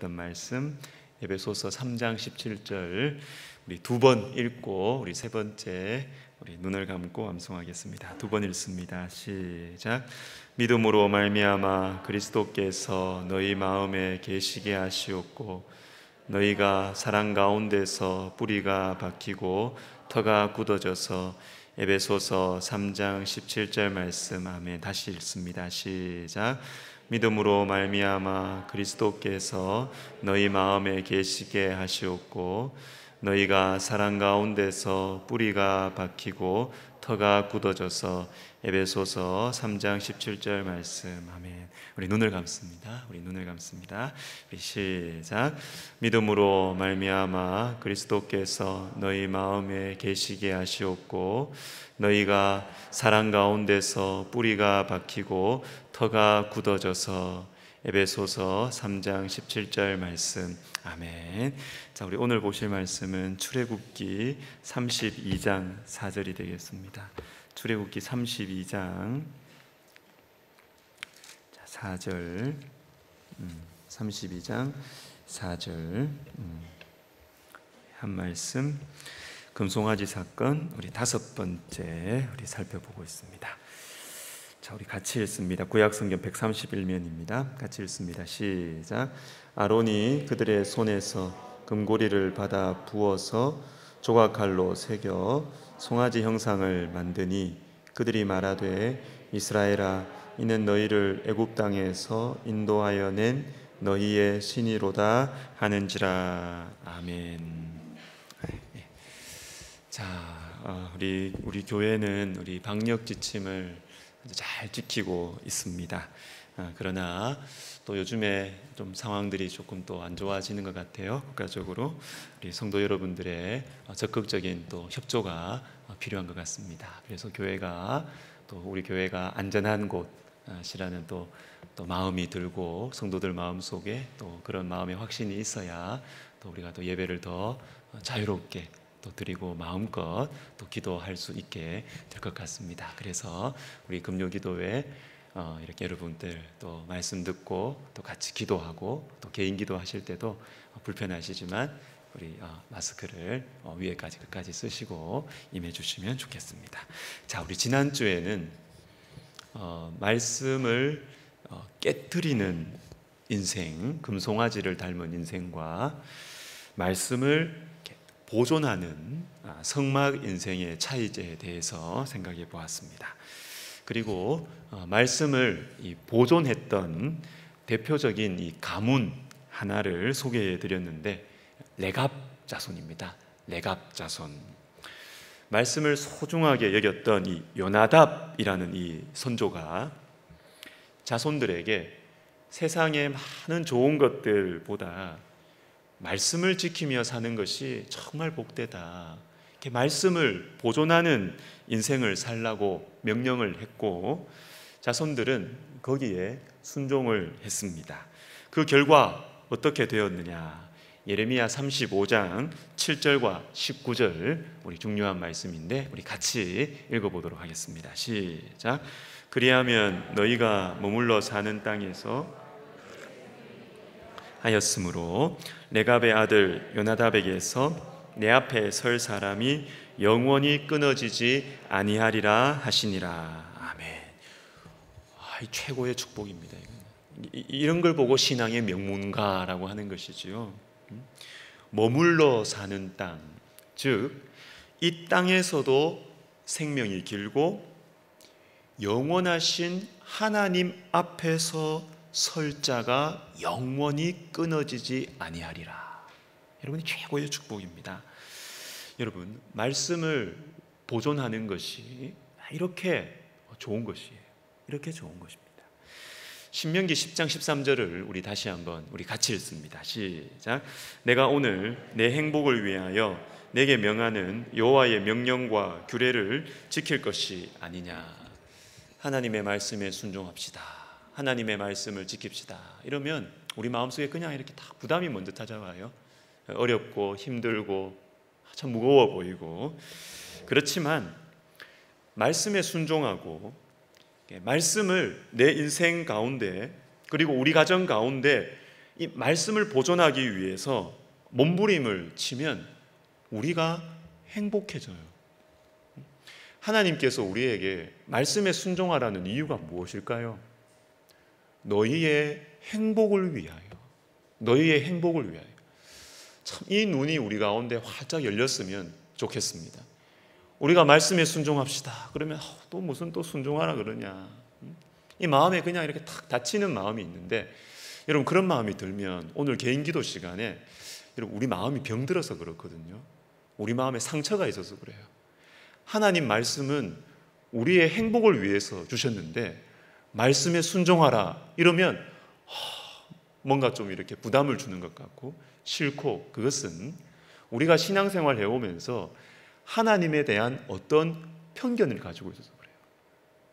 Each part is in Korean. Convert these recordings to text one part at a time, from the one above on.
들었던 말씀 에베소서 3장 17절 우리 두 번 읽고 우리 세 번째 우리 눈을 감고 암송하겠습니다. 두 번 읽습니다. 시작. 믿음으로 말미암아 그리스도께서 너희 마음에 계시게 하시옵고 너희가 사랑 가운데서 뿌리가 박히고 터가 굳어져서 에베소서 3장 17절 말씀. 아멘. 다시 읽습니다. 시작. 믿음으로 말미암아 그리스도께서 너희 마음에 계시게 하시옵고 너희가 사랑 가운데서 뿌리가 박히고 터가 굳어져서 에베소서 3장 17절 말씀. 아멘. 우리 눈을 감습니다. 우리 눈을 감습니다. 우리 시작. 믿음으로 말미암아 그리스도께서 너희 마음에 계시게 하시옵고 너희가 사랑 가운데서 뿌리가 박히고 터가 굳어져서 에베소서 3장 17절 말씀. 아멘. 자, 우리 오늘 보실 말씀은 출애굽기 32장 4절이 되겠습니다. 출애굽기 32장 4절 32장 4절 한 말씀. 금송아지 사건 우리 다섯 번째 우리 살펴보고 있습니다. 자, 우리 같이 읽습니다. 구약성경 131면입니다. 같이 읽습니다. 시작. 아론이 그들의 손에서 금고리를 받아 부어서 조각칼로 새겨 송아지 형상을 만드니 그들이 말하되 이스라엘아 이는 너희를 애굽 땅에서 인도하여 낸 너희의 신이로다 하는지라. 아멘. 자, 우리 교회는 우리 방역 지침을 잘 지키고 있습니다. 그러나 또 요즘에 좀 상황들이 조금 또 안 좋아지는 것 같아요. 국가적으로 우리 성도 여러분들의 적극적인 또 협조가 필요한 것 같습니다. 그래서 교회가 또 우리 교회가 안전한 곳이라는 또 마음이 들고 성도들 마음 속에 또 그런 마음의 확신이 있어야 또 우리가 또 예배를 더 자유롭게 또 드리고 마음껏 또 기도할 수 있게 될 것 같습니다. 그래서 우리 금요기도회 이렇게 여러분들 또 말씀 듣고 또 같이 기도하고 또 개인 기도하실 때도 불편하시지만 우리 마스크를 위에까지 끝까지 쓰시고 임해 주시면 좋겠습니다. 자, 우리 지난주에는 말씀을 깨트리는 인생, 금송아지를 닮은 인생과 말씀을 보존하는 성막 인생의 차이점에 대해서 생각해 보았습니다. 그리고 말씀을 보존했던 대표적인 이 가문 하나를 소개해 드렸는데 레갑 자손입니다. 레갑 자손. 말씀을 소중하게 여겼던 이 요나답이라는 이 선조가 자손들에게 세상의 많은 좋은 것들보다 말씀을 지키며 사는 것이 정말 복되다. 이렇게 말씀을 보존하는 인생을 살라고 명령을 했고 자손들은 거기에 순종을 했습니다. 그 결과 어떻게 되었느냐? 예레미야 35장 7절과 19절 우리 중요한 말씀인데 우리 같이 읽어보도록 하겠습니다. 시작. 그리하면 너희가 머물러 사는 땅에서 하였으므로 레갑의 아들 요나답에게서 내 앞에 설 사람이 영원히 끊어지지 아니하리라 하시니라. 아멘. 최고의 축복입니다. 이런 걸 보고 신앙의 명문가라고 하는 것이지요. 머물러 사는 땅, 즉 이 땅에서도 생명이 길고 영원하신 하나님 앞에서 설 자가 영원히 끊어지지 아니하리라. 여러분이 최고의 축복입니다. 여러분, 말씀을 보존하는 것이 이렇게 좋은 것이에요. 이렇게 좋은 것입니다. 신명기 10장 13절을 우리 다시 한번 우리 같이 읽습니다. 시작. 내가 오늘 내 행복을 위하여 내게 명하는 여호와의 명령과 규례를 지킬 것이 아니냐. 하나님의 말씀에 순종합시다. 하나님의 말씀을 지킵시다. 이러면 우리 마음속에 그냥 이렇게 다 부담이 먼저 찾아와요. 어렵고 힘들고 참 무거워 보이고. 그렇지만 말씀에 순종하고 말씀을 내 인생 가운데 그리고 우리 가정 가운데 이 말씀을 보존하기 위해서 몸부림을 치면 우리가 행복해져요. 하나님께서 우리에게 말씀에 순종하라는 이유가 무엇일까요? 너희의 행복을 위하여. 너희의 행복을 위하여. 참 이 눈이 우리 가운데 활짝 열렸으면 좋겠습니다. 우리가 말씀에 순종합시다. 그러면 또 무슨 또 순종하라 그러냐. 이 마음에 그냥 이렇게 탁 닫히는 마음이 있는데, 여러분 그런 마음이 들면 오늘 개인 기도 시간에 여러분 우리 마음이 병들어서 그렇거든요. 우리 마음에 상처가 있어서 그래요. 하나님 말씀은 우리의 행복을 위해서 주셨는데 말씀에 순종하라 이러면 뭔가 좀 이렇게 부담을 주는 것 같고 싫고, 그것은 우리가 신앙생활 해오면서 하나님에 대한 어떤 편견을 가지고 있어서 그래요.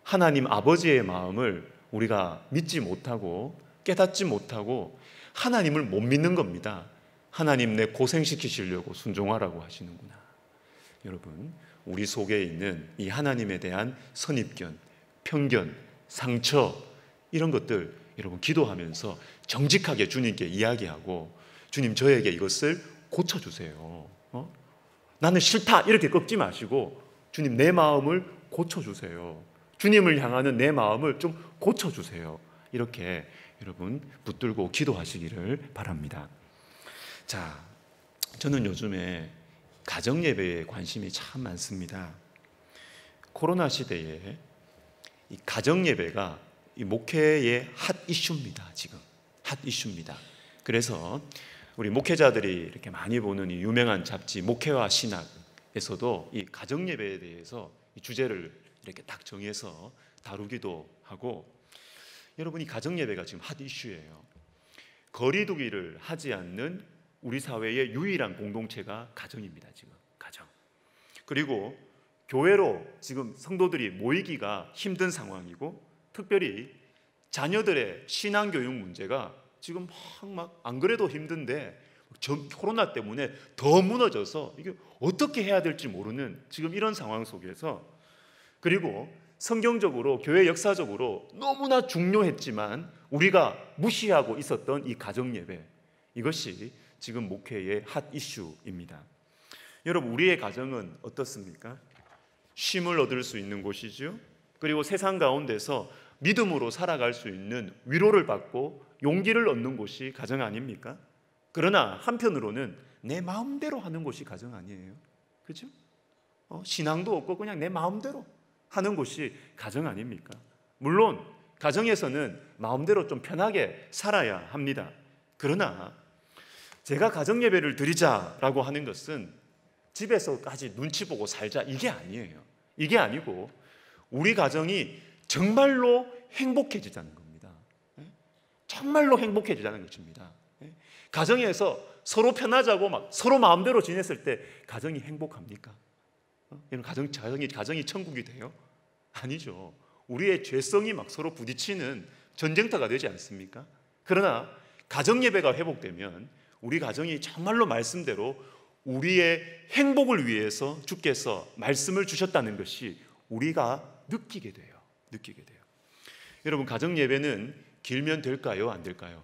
하나님 아버지의 마음을 우리가 믿지 못하고 깨닫지 못하고 하나님을 못 믿는 겁니다. 하나님 내 고생시키시려고 순종하라고 하시는구나. 여러분, 우리 속에 있는 이 하나님에 대한 선입견, 편견, 상처, 이런 것들 여러분 기도하면서 정직하게 주님께 이야기하고, 주님 저에게 이것을 고쳐주세요. 나는 싫다 이렇게 꺾지 마시고 주님 내 마음을 고쳐주세요. 주님을 향하는 내 마음을 좀 고쳐주세요. 이렇게 여러분 붙들고 기도하시기를 바랍니다. 자, 저는 요즘에 가정예배에 관심이 참 많습니다. 코로나 시대에 이 가정예배가 이 목회의 핫 이슈입니다. 지금 핫 이슈입니다. 그래서 우리 목회자들이 이렇게 많이 보는 이 유명한 잡지 목회와 신학에서도 이 가정예배에 대해서 이 주제를 이렇게 딱 정해서 다루기도 하고, 여러분 이 가정예배가 지금 핫 이슈예요. 거리두기를 하지 않는 우리 사회의 유일한 공동체가 가정입니다. 지금 가정. 그리고 교회로 지금 성도들이 모이기가 힘든 상황이고, 특별히 자녀들의 신앙교육 문제가 지금 막 안 그래도 힘든데 코로나 때문에 더 무너져서 이게 어떻게 해야 될지 모르는 지금 이런 상황 속에서, 그리고 성경적으로 교회 역사적으로 너무나 중요했지만 우리가 무시하고 있었던 이 가정예배, 이것이 지금 목회의 핫 이슈입니다. 여러분 우리의 가정은 어떻습니까? 쉼을 얻을 수 있는 곳이죠. 그리고 세상 가운데서 믿음으로 살아갈 수 있는 위로를 받고 용기를 얻는 곳이 가정 아닙니까? 그러나 한편으로는 내 마음대로 하는 곳이 가정 아니에요. 그렇죠? 신앙도 없고 그냥 내 마음대로 하는 곳이 가정 아닙니까? 물론 가정에서는 마음대로 좀 편하게 살아야 합니다. 그러나 제가 가정 예배를 드리자라고 하는 것은 집에서까지 눈치 보고 살자 이게 아니에요. 이게 아니고 우리 가정이 정말로 행복해지자는 겁니다. 정말로 행복해지자는 것입니다. 가정에서 서로 편하자고 막 서로 마음대로 지냈을 때 가정이 행복합니까? 여러분 가정이 천국이 돼요? 아니죠. 우리의 죄성이 막 서로 부딪히는 전쟁터가 되지 않습니까? 그러나 가정 예배가 회복되면 우리 가정이 정말로 말씀대로 우리의 행복을 위해서 주께서 말씀을 주셨다는 것이 우리가 느끼게 돼요. 여러분 가정 예배는 길면 될까요? 안 될까요?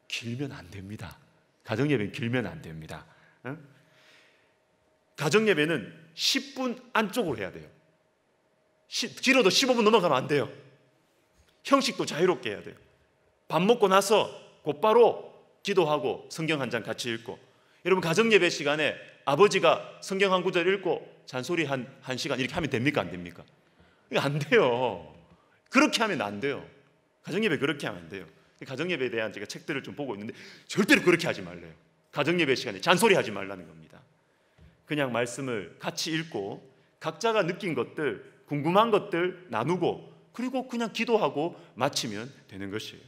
길면 안 됩니다. 가정 예배는 길면 안 됩니다. 가정 예배는 10분 안쪽으로 해야 돼요. 길어도 15분 넘어가면 안 돼요. 형식도 자유롭게 해야 돼요. 밥 먹고 나서 곧바로 기도하고 성경 한 장 같이 읽고, 여러분 가정 예배 시간에 아버지가 성경 한 구절 읽고 잔소리 한 시간 이렇게 하면 됩니까? 안 됩니까? 이거 안 돼요. 그렇게 하면 안 돼요. 가정 예배 그렇게 하면 안 돼요. 가정 예배에 대한 제가 책들을 좀 보고 있는데 절대로 그렇게 하지 말래요. 가정 예배 시간에 잔소리 하지 말라는 겁니다. 그냥 말씀을 같이 읽고 각자가 느낀 것들, 궁금한 것들 나누고, 그리고 그냥 기도하고 마치면 되는 것이에요.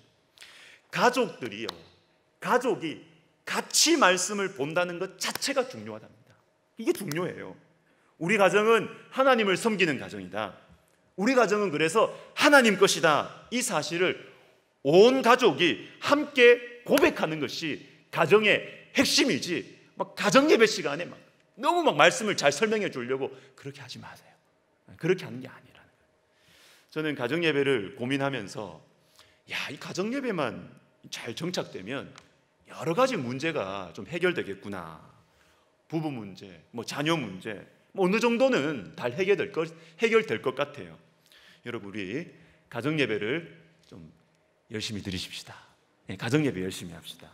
가족이 같이 말씀을 본다는 것 자체가 중요하답니다. 이게 중요해요. 우리 가정은 하나님을 섬기는 가정이다. 우리 가정은 그래서 하나님 것이다. 이 사실을 온 가족이 함께 고백하는 것이 가정의 핵심이지, 막 가정 예배 시간에 막 너무 막 말씀을 잘 설명해 주려고 그렇게 하지 마세요. 그렇게 하는 게 아니라는 거예요. 저는 가정 예배를 고민하면서 이 가정 예배만 잘 정착되면 여러 가지 문제가 좀 해결되겠구나. 부부 문제, 자녀 문제, 어느 정도는 다 해결될 것 같아요. 여러분, 우리 가정 예배를 좀 열심히 드리십시다. 가정 예배 열심히 합시다.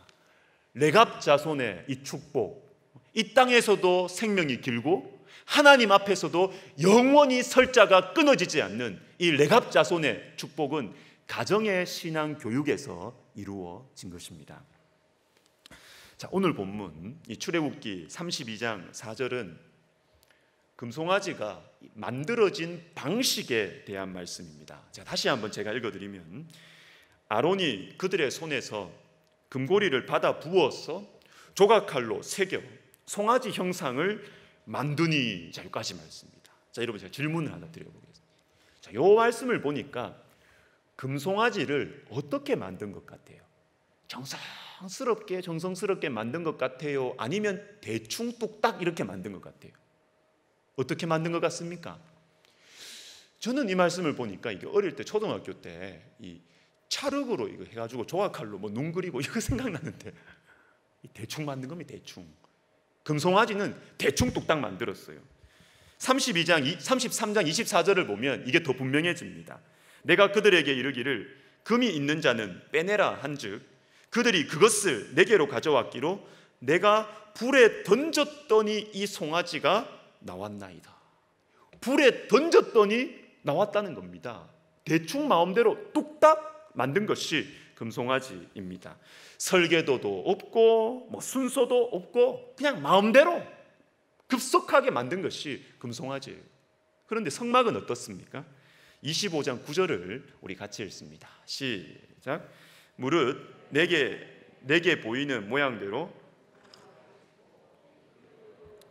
레갑 자손의 이 축복, 이 땅에서도 생명이 길고 하나님 앞에서도 영원히 설자가 끊어지지 않는 이 레갑 자손의 축복은 가정의 신앙 교육에서 이루어진 것입니다. 자, 오늘 본문 이 출애굽기 32장 4절은 금송아지가 만들어진 방식에 대한 말씀입니다. 자, 다시 한번 제가 읽어드리면, 아론이 그들의 손에서 금고리를 받아 부어서 조각칼로 새겨 송아지 형상을 만드니. 자, 여기까지 말씀입니다. 자, 여러분, 제가 질문을 하나 드려보겠습니다. 자, 이 말씀을 보니까 금송아지를 어떻게 만든 것 같아요? 정성스럽게 만든 것 같아요? 아니면 대충 뚝딱 이렇게 만든 것 같아요? 어떻게 만든 것 같습니까? 저는 이 말씀을 보니까 이게 어릴 때 초등학교 때 이 찰흙으로 이거 해가지고 조각칼로 눈 그리고 이거 생각나는데, 대충 만든 겁니다. 대충. 금송아지는 대충 뚝딱 만들었어요. 33장 24절을 보면 이게 더 분명해집니다. 내가 그들에게 이르기를 금이 있는 자는 빼내라 한즉 그들이 그것을 내게로 가져왔기로 내가 불에 던졌더니 이 송아지가 나왔나이다. 불에 던졌더니 나왔다는 겁니다. 대충 마음대로 뚝딱 만든 것이 금송아지입니다. 설계도도 없고 순서도 없고 그냥 마음대로 급속하게 만든 것이 금송아지예요. 그런데 성막은 어떻습니까? 25장 9절을 우리 같이 읽습니다. 시작. 무릇 내게 보이는 모양대로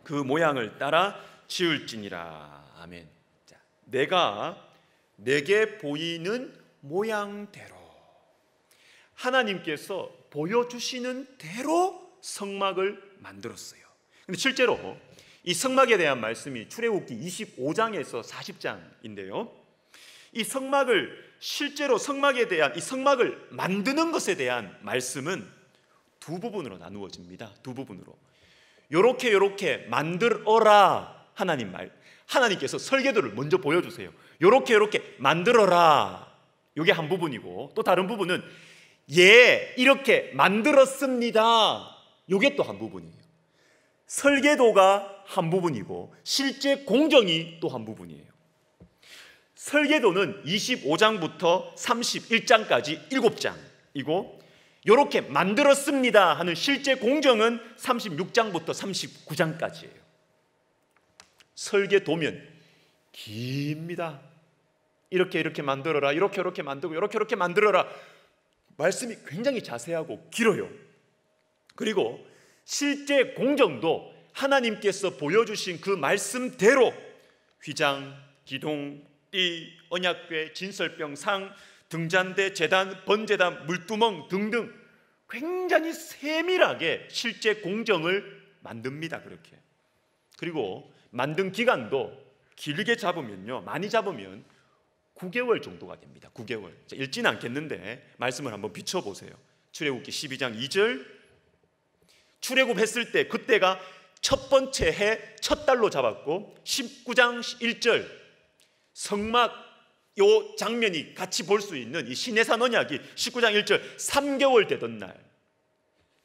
그 모양을 따라 지을지니라. 아멘. 자, 내게 보이는 모양대로, 하나님께서 보여주시는 대로 성막을 만들었어요. 근데 실제로 이 성막에 대한 말씀이 출애굽기 25장에서 40장인데요. 이 성막을 실제로 성막에 대한 이 성막을 만드는 것에 대한 말씀은 두 부분으로 나누어집니다. 두 부분으로. 요렇게 만들어라. 하나님께서 설계도를 먼저 보여주세요. 요렇게 만들어라. 요게 한 부분이고, 또 다른 부분은 이렇게 만들었습니다. 요게 또 한 부분이에요. 설계도가 한 부분이고 실제 공정이 또 한 부분이에요. 설계도는 25장부터 31장까지 7장이고 요렇게 만들었습니다 하는 실제 공정은 36장부터 39장까지예요. 설계도면 깁니다. 이렇게 만들어라, 이렇게 만들고 이렇게 만들어라. 말씀이 굉장히 자세하고 길어요. 그리고 실제 공정도 하나님께서 보여주신 그 말씀대로 휘장, 기둥, 띠, 언약궤, 진설병, 상, 등잔대, 제단, 번제단, 물두멍 등등 굉장히 세밀하게 실제 공정을 만듭니다. 그렇게. 그리고 만든 기간도 길게 잡으면요, 많이 잡으면 9개월 정도가 됩니다. 9개월. 자, 읽지는 않겠는데 말씀을 한번 비춰보세요. 출애굽기 12장 2절, 출애굽했을 때 그때가 첫 번째 해 첫 달로 잡았고, 19장 1절 성막 요 장면이 같이 볼 수 있는 이 시내산 언약이 19장 1절 3개월 되던 날,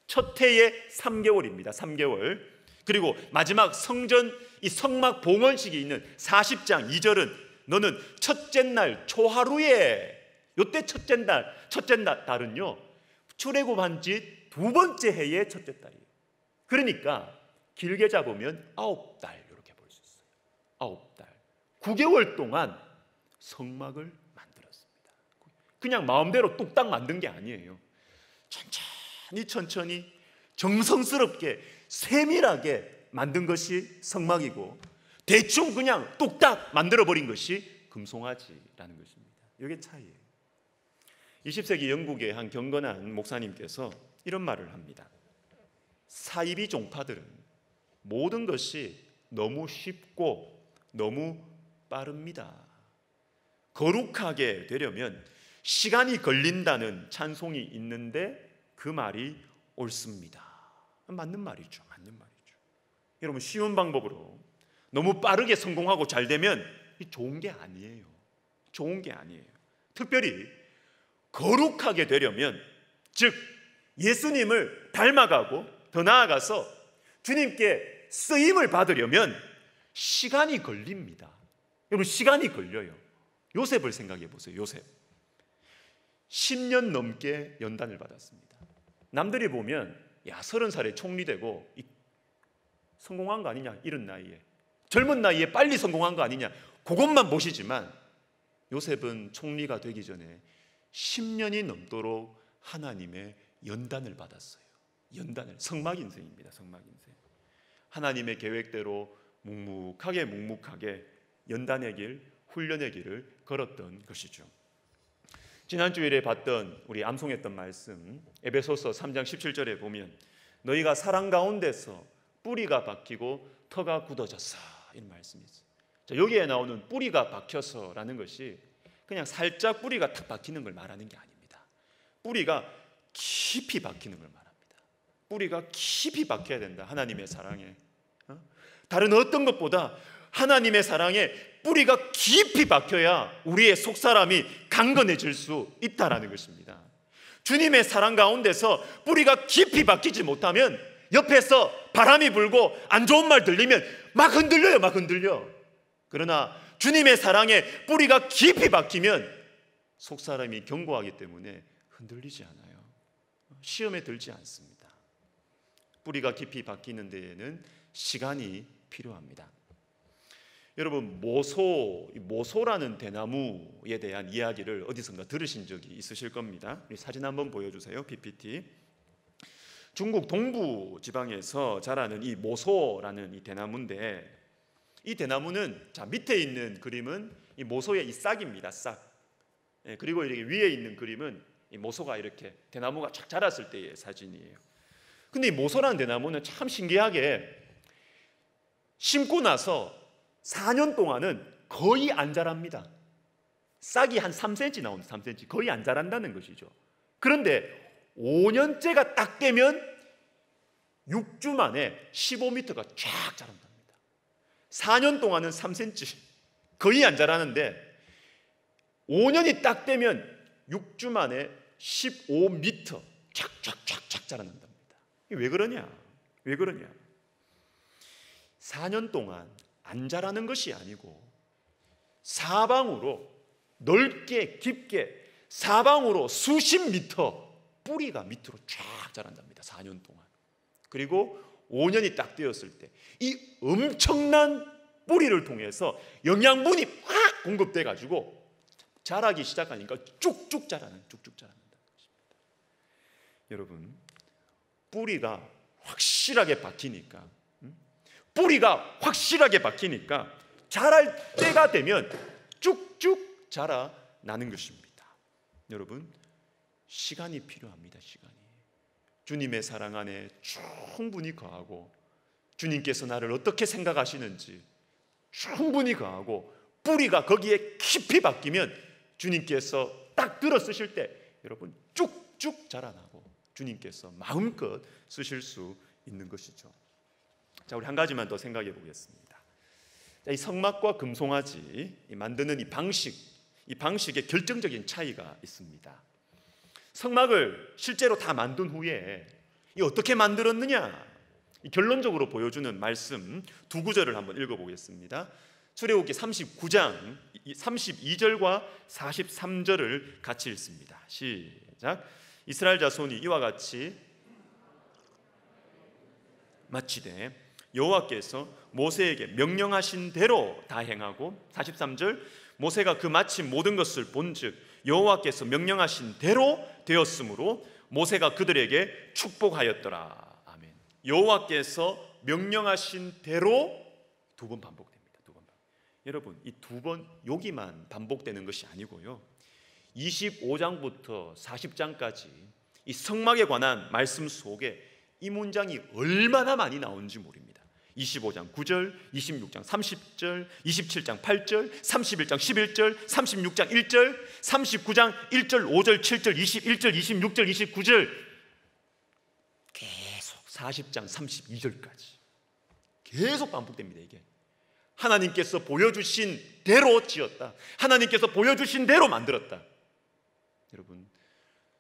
첫 해에 3개월입니다. 3개월. 그리고 마지막 성전 이 성막 봉헌식이 있는 40장 2절은 너는 첫째 날 초하루에, 요때 첫째 달은요 출애굽한 지 두 번째 해의 첫째 달이에요. 그러니까 길게 잡으면 9달 이렇게 볼 수 있어요. 9달. 9개월 동안 성막을 만들었습니다. 그냥 마음대로 뚝딱 만든 게 아니에요. 천천히 정성스럽게 세밀하게 만든 것이 성막이고, 대충 그냥 뚝딱 만들어버린 것이 금송아지라는 것입니다. 이게 차이예요. 20세기 영국의 한 경건한 목사님께서 이런 말을 합니다. 사이비 종파들은 모든 것이 너무 쉽고 너무 빠릅니다. 거룩하게 되려면 시간이 걸린다는 찬송이 있는데 그 말이 옳습니다. 맞는 말이죠. 맞는 말이죠. 여러분, 쉬운 방법으로 너무 빠르게 성공하고 잘 되면 좋은 게 아니에요. 좋은 게 아니에요. 특별히 거룩하게 되려면, 즉 예수님을 닮아가고 더 나아가서 주님께 쓰임을 받으려면 시간이 걸립니다. 여러분, 시간이 걸려요. 요셉을 생각해 보세요. 요셉 10년 넘게 연단을 받았습니다. 남들이 보면 30살에 총리되고 성공한 거 아니냐, 이런 나이에, 젊은 나이에 빨리 성공한 거 아니냐, 그것만 보시지만 요셉은 총리가 되기 전에 10년이 넘도록 하나님의 연단을 받았어요. 연단을, 성막 인생입니다. 성막 인생. 하나님의 계획대로 묵묵하게 연단의 길, 훈련의 길을 걸었던 것이죠. 지난 주일에 봤던, 우리 암송했던 말씀, 에베소서 3장 17절에 보면 너희가 사랑 가운데서 뿌리가 박히고 터가 굳어졌어, 이런 말씀이 있어요. 자, 여기에 나오는 뿌리가 박혀서라는 것이 그냥 살짝 뿌리가 탁 박히는 걸 말하는 게 아닙니다. 뿌리가 깊이 박히는 걸 말합니다. 뿌리가 깊이 박혀야 된다. 하나님의 사랑에, 다른 어떤 것보다 하나님의 사랑에 뿌리가 깊이 박혀야 우리의 속사람이 강건해질 수 있다라는 것입니다. 주님의 사랑 가운데서 뿌리가 깊이 박히지 못하면 옆에서 바람이 불고 안 좋은 말 들리면 막 흔들려요. 막 흔들려. 그러나 주님의 사랑에 뿌리가 깊이 박히면 속사람이 견고하기 때문에 흔들리지 않아요. 시험에 들지 않습니다. 뿌리가 깊이 박히는 데에는 시간이 필요합니다. 여러분, 모소라는 대나무에 대한 이야기를 어디선가 들으신 적이 있으실 겁니다. 사진 한번 보여주세요. PPT. 중국 동부 지방에서 자라는 이 모소라는 이 대나무인데, 이 대나무는, 자, 밑에 있는 그림은 이 모소의 이 싹입니다. 싹. 그리고 이렇게 위에 있는 그림은 이 모소가 이렇게 대나무가 쫙 자랐을 때의 사진이에요. 근데 이 모소라는 대나무는 참 신기하게 심고 나서 4년 동안은 거의 안 자랍니다. 싹이 한 3cm 나옵니다. 3cm. 거의 안 자란다는 것이죠. 그런데 5년째가 딱 되면 6주 만에 15m가 쫙 자란답니다. 4년 동안은 3cm, 거의 안 자라는데 5년이 딱 되면 6주 만에 15m 쫙쫙쫙쫙 자란답니다. 왜 그러냐? 왜 그러냐? 4년 동안 안 자라는 것이 아니고 사방으로 넓게 깊게 사방으로 수십 미터 뿌리가 밑으로 쫙 자란답니다. 4년 동안. 그리고 5년이 딱 되었을 때 이 엄청난 뿌리를 통해서 영양분이 확 공급돼 가지고 자라기 시작하니까 쭉쭉 자라는 것입니다. 여러분, 뿌리가 확실하게 박히니까 자랄 때가 되면 쭉쭉 자라나는 것입니다. 여러분, 시간이 필요합니다. 시간이. 주님의 사랑 안에 충분히 거하고 주님께서 나를 어떻게 생각하시는지 충분히 거하고 뿌리가 거기에 깊이 박히면 주님께서 딱 들어 쓰실 때 여러분 쭉쭉 자라나고 주님께서 마음껏 쓰실 수 있는 것이죠. 자, 우리 한 가지만 더 생각해 보겠습니다. 자, 이 성막과 금송아지 만드는 이 방식에 결정적인 차이가 있습니다. 성막을 실제로 다 만든 후에 이 어떻게 만들었느냐, 결론적으로 보여주는 말씀 두 구절을 한번 읽어보겠습니다. 출애굽기 39장 32절과 43절을 같이 읽습니다. 시작. 이스라엘 자손이 이와 같이 마치되 여호와께서 모세에게 명령하신 대로 다 행하고, 43절, 모세가 그 마친 모든 것을 본즉 여호와께서 명령하신 대로 되었으므로 모세가 그들에게 축복하였더라. 아멘. 여호와께서 명령하신 대로 두 번 반복됩니다. 두 번. 여러분, 이 두 번 여기만 반복되는 것이 아니고요, 25장부터 40장까지 이 성막에 관한 말씀 속에 이 문장이 얼마나 많이 나오는지 모릅니다. 25장 9절, 26장 30절, 27장 8절, 31장 11절, 36장 1절, 39장 1절, 5절, 7절, 21절, 26절, 29절, 계속 40장 32절까지 계속 반복됩니다. 이게 하나님께서 보여주신 대로 지었다, 하나님께서 보여주신 대로 만들었다. 여러분,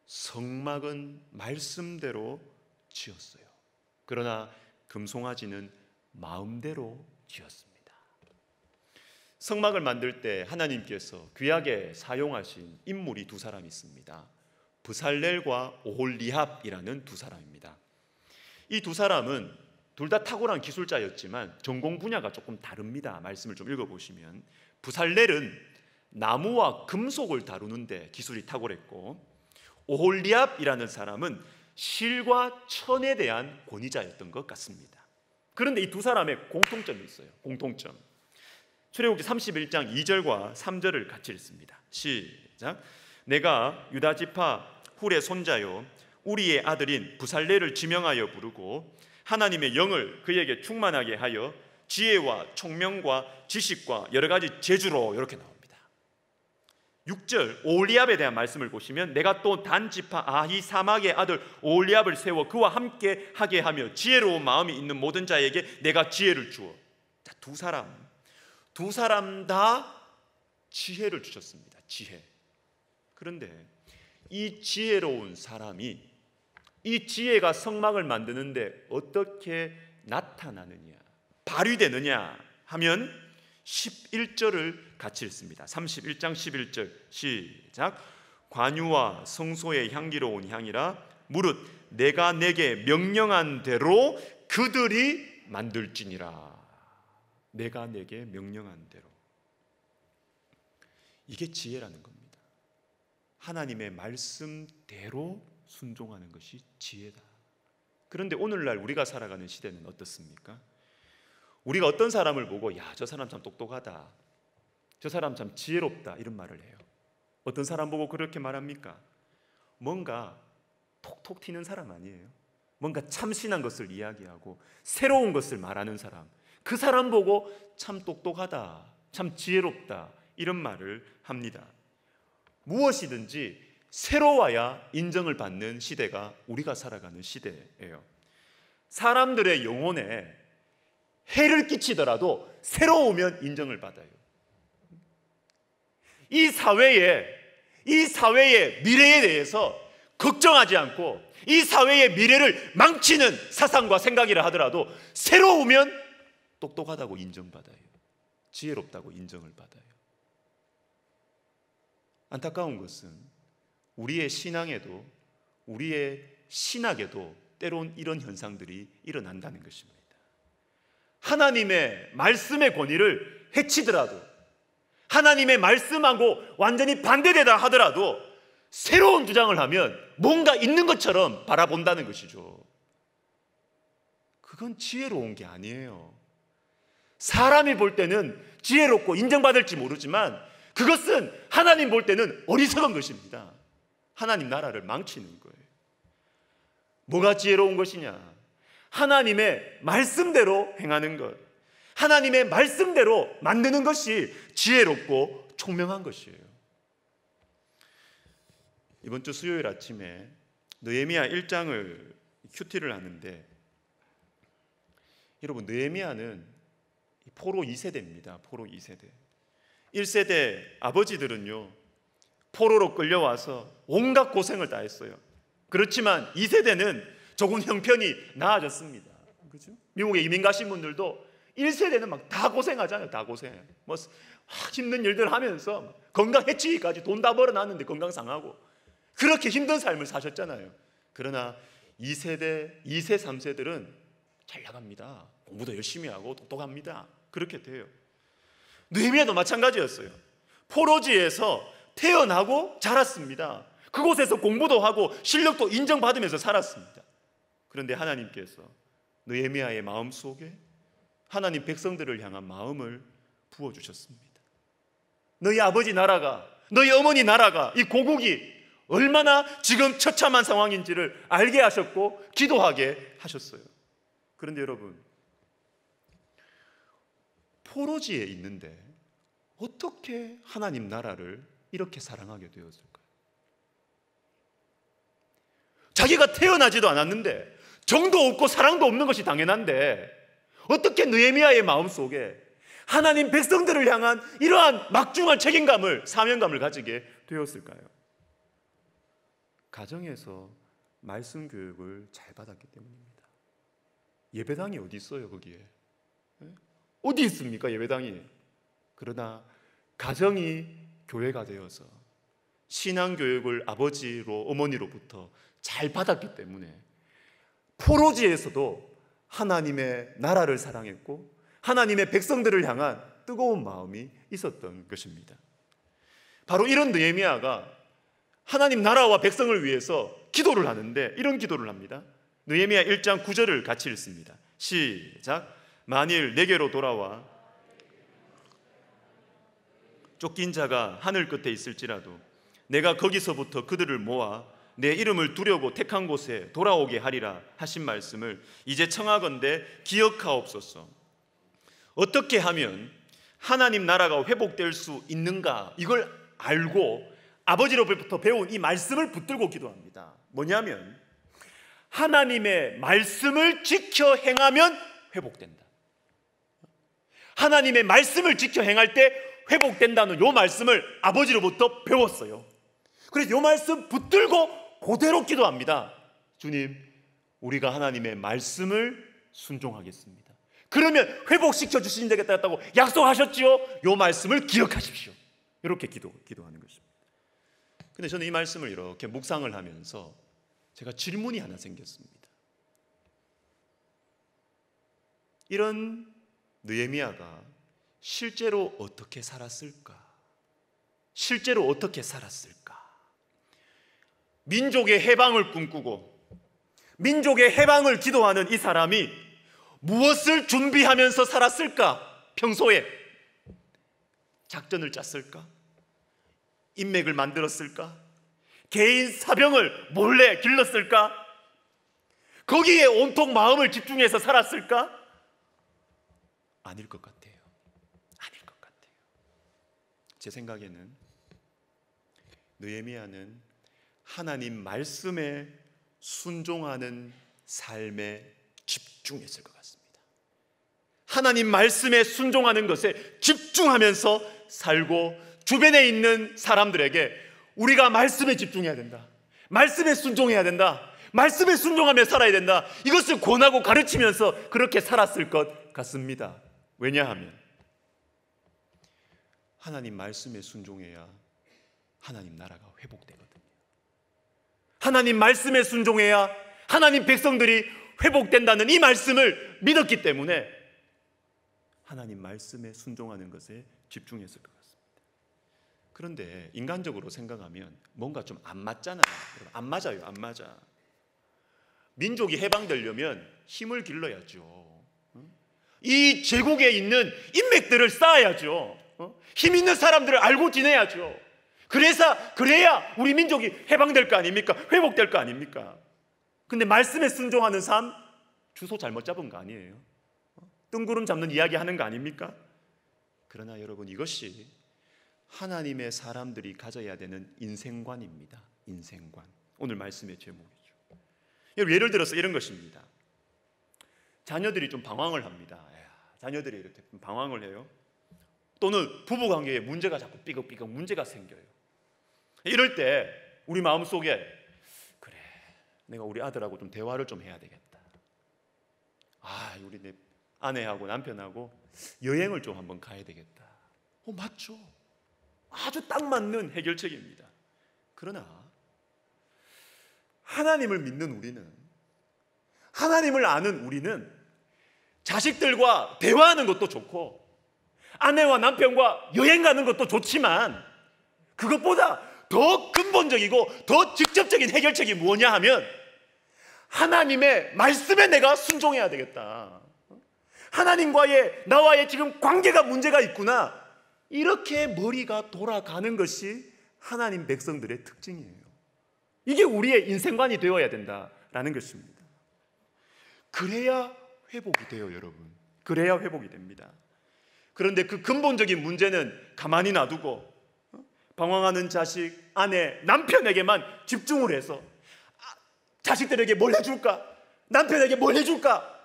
성막은 말씀대로 지었어요. 그러나 금송아지는 마음대로 지었습니다. 성막을 만들 때 하나님께서 귀하게 사용하신 인물이 두 사람이 있습니다. 브살렐과 오홀리합이라는 두 사람입니다. 이 두 사람은 둘 다 탁월한 기술자였지만 전공 분야가 조금 다릅니다. 말씀을 좀 읽어보시면 브살렐은 나무와 금속을 다루는데 기술이 탁월했고, 오홀리합이라는 사람은 실과 천에 대한 권위자였던 것 같습니다. 그런데 이 두 사람의 공통점이 있어요. 공통점. 출애굽기 31장 2절과 3절을 같이 읽습니다. 시작. 내가 유다 지파 훌의 손자요 우리의 아들인 브살렐을 지명하여 부르고 하나님의 영을 그에게 충만하게 하여 지혜와 총명과 지식과 여러 가지 재주로, 이렇게 나옵니다. 6절 오홀리압에 대한 말씀을 보시면 내가 또 단 지파 아히사막의 아들 오홀리압을 세워 그와 함께 하게 하며 지혜로운 마음이 있는 모든 자에게 내가 지혜를 주어. 자, 두 사람 다 지혜를 주셨습니다. 지혜. 그런데 이 지혜로운 사람이, 이 지혜가 성막을 만드는데 어떻게 나타나느냐, 발휘되느냐 하면 11절을 같이 읽습니다. 31장 11절 시작. 관유와 성소의 향기로운 향이라 무릇 내가 내게 명령한 대로 그들이 만들지니라. 내가 내게 명령한 대로. 이게 지혜라는 겁니다. 하나님의 말씀대로 순종하는 것이 지혜다. 그런데 오늘날 우리가 살아가는 시대는 어떻습니까? 우리가 어떤 사람을 보고 야, 저 사람 참 똑똑하다, 저 사람 참 지혜롭다, 이런 말을 해요. 어떤 사람 보고 그렇게 말합니까? 뭔가 톡톡 튀는 사람 아니에요? 뭔가 참신한 것을 이야기하고 새로운 것을 말하는 사람, 그 사람 보고 참 똑똑하다, 참 지혜롭다, 이런 말을 합니다. 무엇이든지 새로워야 인정을 받는 시대가 우리가 살아가는 시대예요. 사람들의 영혼에 해를 끼치더라도 새로우면 인정을 받아요. 이 사회의 미래에 대해서 걱정하지 않고 이 사회의 미래를 망치는 사상과 생각이라 하더라도 새로우면 똑똑하다고 인정받아요. 지혜롭다고 인정을 받아요. 안타까운 것은 우리의 신앙에도, 우리의 신학에도 때론 이런 현상들이 일어난다는 것입니다. 하나님의 말씀의 권위를 해치더라도, 하나님의 말씀하고 완전히 반대되다 하더라도 새로운 주장을 하면 뭔가 있는 것처럼 바라본다는 것이죠. 그건 지혜로운 게 아니에요. 사람이 볼 때는 지혜롭고 인정받을지 모르지만 그것은 하나님 볼 때는 어리석은 것입니다. 하나님 나라를 망치는 거예요. 뭐가 지혜로운 것이냐? 하나님의 말씀대로 행하는 것, 하나님의 말씀대로 만드는 것이 지혜롭고 총명한 것이에요. 이번 주 수요일 아침에 느헤미야 1장을 큐티를 하는데, 여러분, 느헤미야는 포로 2세대입니다. 포로 2세대. 1세대 아버지들은요, 포로로 끌려와서 온갖 고생을 다 했어요. 그렇지만 2세대는 조금 형편이 나아졌습니다. 그렇죠? 미국에 이민 가신 분들도 1세대는 막 다 고생하잖아요. 다 고생. 뭐 힘든 일들 하면서 건강 해치기까지 돈 다 벌어놨는데 건강 상하고 그렇게 힘든 삶을 사셨잖아요. 그러나 2세대, 2세, 3세들은 잘 나갑니다. 공부도 열심히 하고 똑똑합니다. 그렇게 돼요. 느헤미야도 마찬가지였어요. 포로지에서 태어나고 자랐습니다. 그곳에서 공부도 하고 실력도 인정받으면서 살았습니다. 그런데 하나님께서 느헤미야의 마음속에 하나님 백성들을 향한 마음을 부어주셨습니다. 너희 아버지 나라가, 너희 어머니 나라가, 이 고국이 얼마나 지금 처참한 상황인지를 알게 하셨고 기도하게 하셨어요. 그런데 여러분, 포로지에 있는데 어떻게 하나님 나라를 이렇게 사랑하게 되었을까요? 자기가 태어나지도 않았는데 정도 없고 사랑도 없는 것이 당연한데 어떻게 느헤미야의 마음속에 하나님 백성들을 향한 이러한 막중한 책임감을, 사명감을 가지게 되었을까요? 가정에서 말씀 교육을 잘 받았기 때문입니다. 예배당이 어디 있어요, 거기에? 어디 있습니까, 예배당이? 그러나 가정이 교회가 되어서 신앙교육을 아버지로, 어머니로부터 잘 받았기 때문에 포로지에서도 하나님의 나라를 사랑했고 하나님의 백성들을 향한 뜨거운 마음이 있었던 것입니다. 바로 이런 느헤미야가 하나님 나라와 백성을 위해서 기도를 하는데 이런 기도를 합니다. 느헤미야 1장 9절을 같이 읽습니다. 시작. 만일 내게로 돌아와 쫓긴 자가 하늘 끝에 있을지라도 내가 거기서부터 그들을 모아 내 이름을 두려고 택한 곳에 돌아오게 하리라 하신 말씀을 이제 청하건대 기억하옵소서. 어떻게 하면 하나님 나라가 회복될 수 있는가, 이걸 알고 아버지로부터 배운 이 말씀을 붙들고 기도합니다. 뭐냐면 하나님의 말씀을 지켜 행하면 회복된다. 하나님의 말씀을 지켜 행할 때 회복된다는 이 말씀을 아버지로부터 배웠어요. 그래서 이 말씀 붙들고 그대로 기도합니다. 주님, 우리가 하나님의 말씀을 순종하겠습니다. 그러면 회복시켜 주신다고 약속하셨지요? 이 말씀을 기억하십시오. 이렇게 기도하는 것입니다. 근데 저는 이 말씀을 이렇게 묵상을 하면서 제가 질문이 하나 생겼습니다. 이런 느헤미야가 실제로 어떻게 살았을까? 실제로 어떻게 살았을까? 민족의 해방을 꿈꾸고 민족의 해방을 기도하는 이 사람이 무엇을 준비하면서 살았을까? 평소에 작전을 짰을까? 인맥을 만들었을까? 개인 사병을 몰래 길렀을까? 거기에 온통 마음을 집중해서 살았을까? 아닐 것 같아요. 아닐 것 같아요. 제 생각에는 느헤미야는 하나님 말씀에 순종하는 삶에 집중했을 것 같습니다. 하나님 말씀에 순종하는 것에 집중하면서 살고 주변에 있는 사람들에게 우리가 말씀에 집중해야 된다, 말씀에 순종해야 된다, 말씀에 순종하며 살아야 된다, 이것을 권하고 가르치면서 그렇게 살았을 것 같습니다. 왜냐하면 하나님 말씀에 순종해야 하나님 나라가 회복되거든요. 하나님 말씀에 순종해야 하나님 백성들이 회복된다는 이 말씀을 믿었기 때문에 하나님 말씀에 순종하는 것에 집중했을 것 같습니다. 그런데 인간적으로 생각하면 뭔가 좀 안 맞잖아요. 안 맞아요. 안 맞아. 민족이 해방되려면 힘을 길러야죠. 이 제국에 있는 인맥들을 쌓아야죠. 힘 있는 사람들을 알고 지내야죠. 그래야 우리 민족이 해방될 거 아닙니까? 회복될 거 아닙니까? 근데 말씀에 순종하는 삶, 주소 잘못 잡은 거 아니에요? 뜬구름 잡는 이야기 하는 거 아닙니까? 그러나 여러분, 이것이 하나님의 사람들이 가져야 되는 인생관입니다. 인생관. 오늘 말씀의 제목이죠. 예를 들어서 이런 것입니다. 자녀들이 좀 방황을 합니다. 자녀들이 이렇게 방황을 해요. 또는 부부관계에 문제가 자꾸 삐걱삐걱 문제가 생겨요. 이럴 때 우리 마음속에 그래, 내가 우리 아들하고 좀 대화를 좀 해야 되겠다. 우리 내 아내하고 남편하고 여행을 좀 한번 가야 되겠다. 맞죠. 아주 딱 맞는 해결책입니다. 그러나 하나님을 믿는 우리는, 하나님을 아는 우리는 자식들과 대화하는 것도 좋고 아내와 남편과 여행 가는 것도 좋지만 그것보다 더 근본적이고 더 직접적인 해결책이 뭐냐 하면 하나님의 말씀에 내가 순종해야 되겠다. 하나님과의 나와의 지금 관계가 문제가 있구나. 이렇게 머리가 돌아가는 것이 하나님 백성들의 특징이에요. 이게 우리의 인생관이 되어야 된다라는 것입니다. 그래야 회복이 돼요, 여러분. 그래야 회복이 됩니다. 그런데 그 근본적인 문제는 가만히 놔두고 방황하는 자식, 아내, 남편에게만 집중을 해서 자식들에게 뭘 해줄까? 남편에게 뭘 해줄까?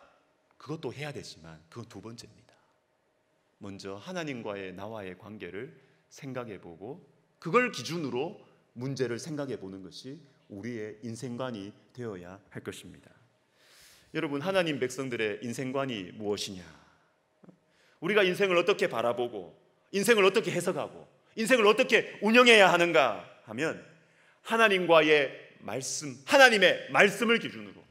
그것도 해야 되지만 그건 두 번째입니다. 먼저 하나님과의 나와의 관계를 생각해보고 그걸 기준으로 문제를 생각해보는 것이 우리의 인생관이 되어야 할 것입니다. 여러분, 하나님 백성들의 인생관이 무엇이냐? 우리가 인생을 어떻게 바라보고 인생을 어떻게 해석하고 인생을 어떻게 운영해야 하는가 하면 하나님과의 말씀, 하나님의 말씀을 기준으로,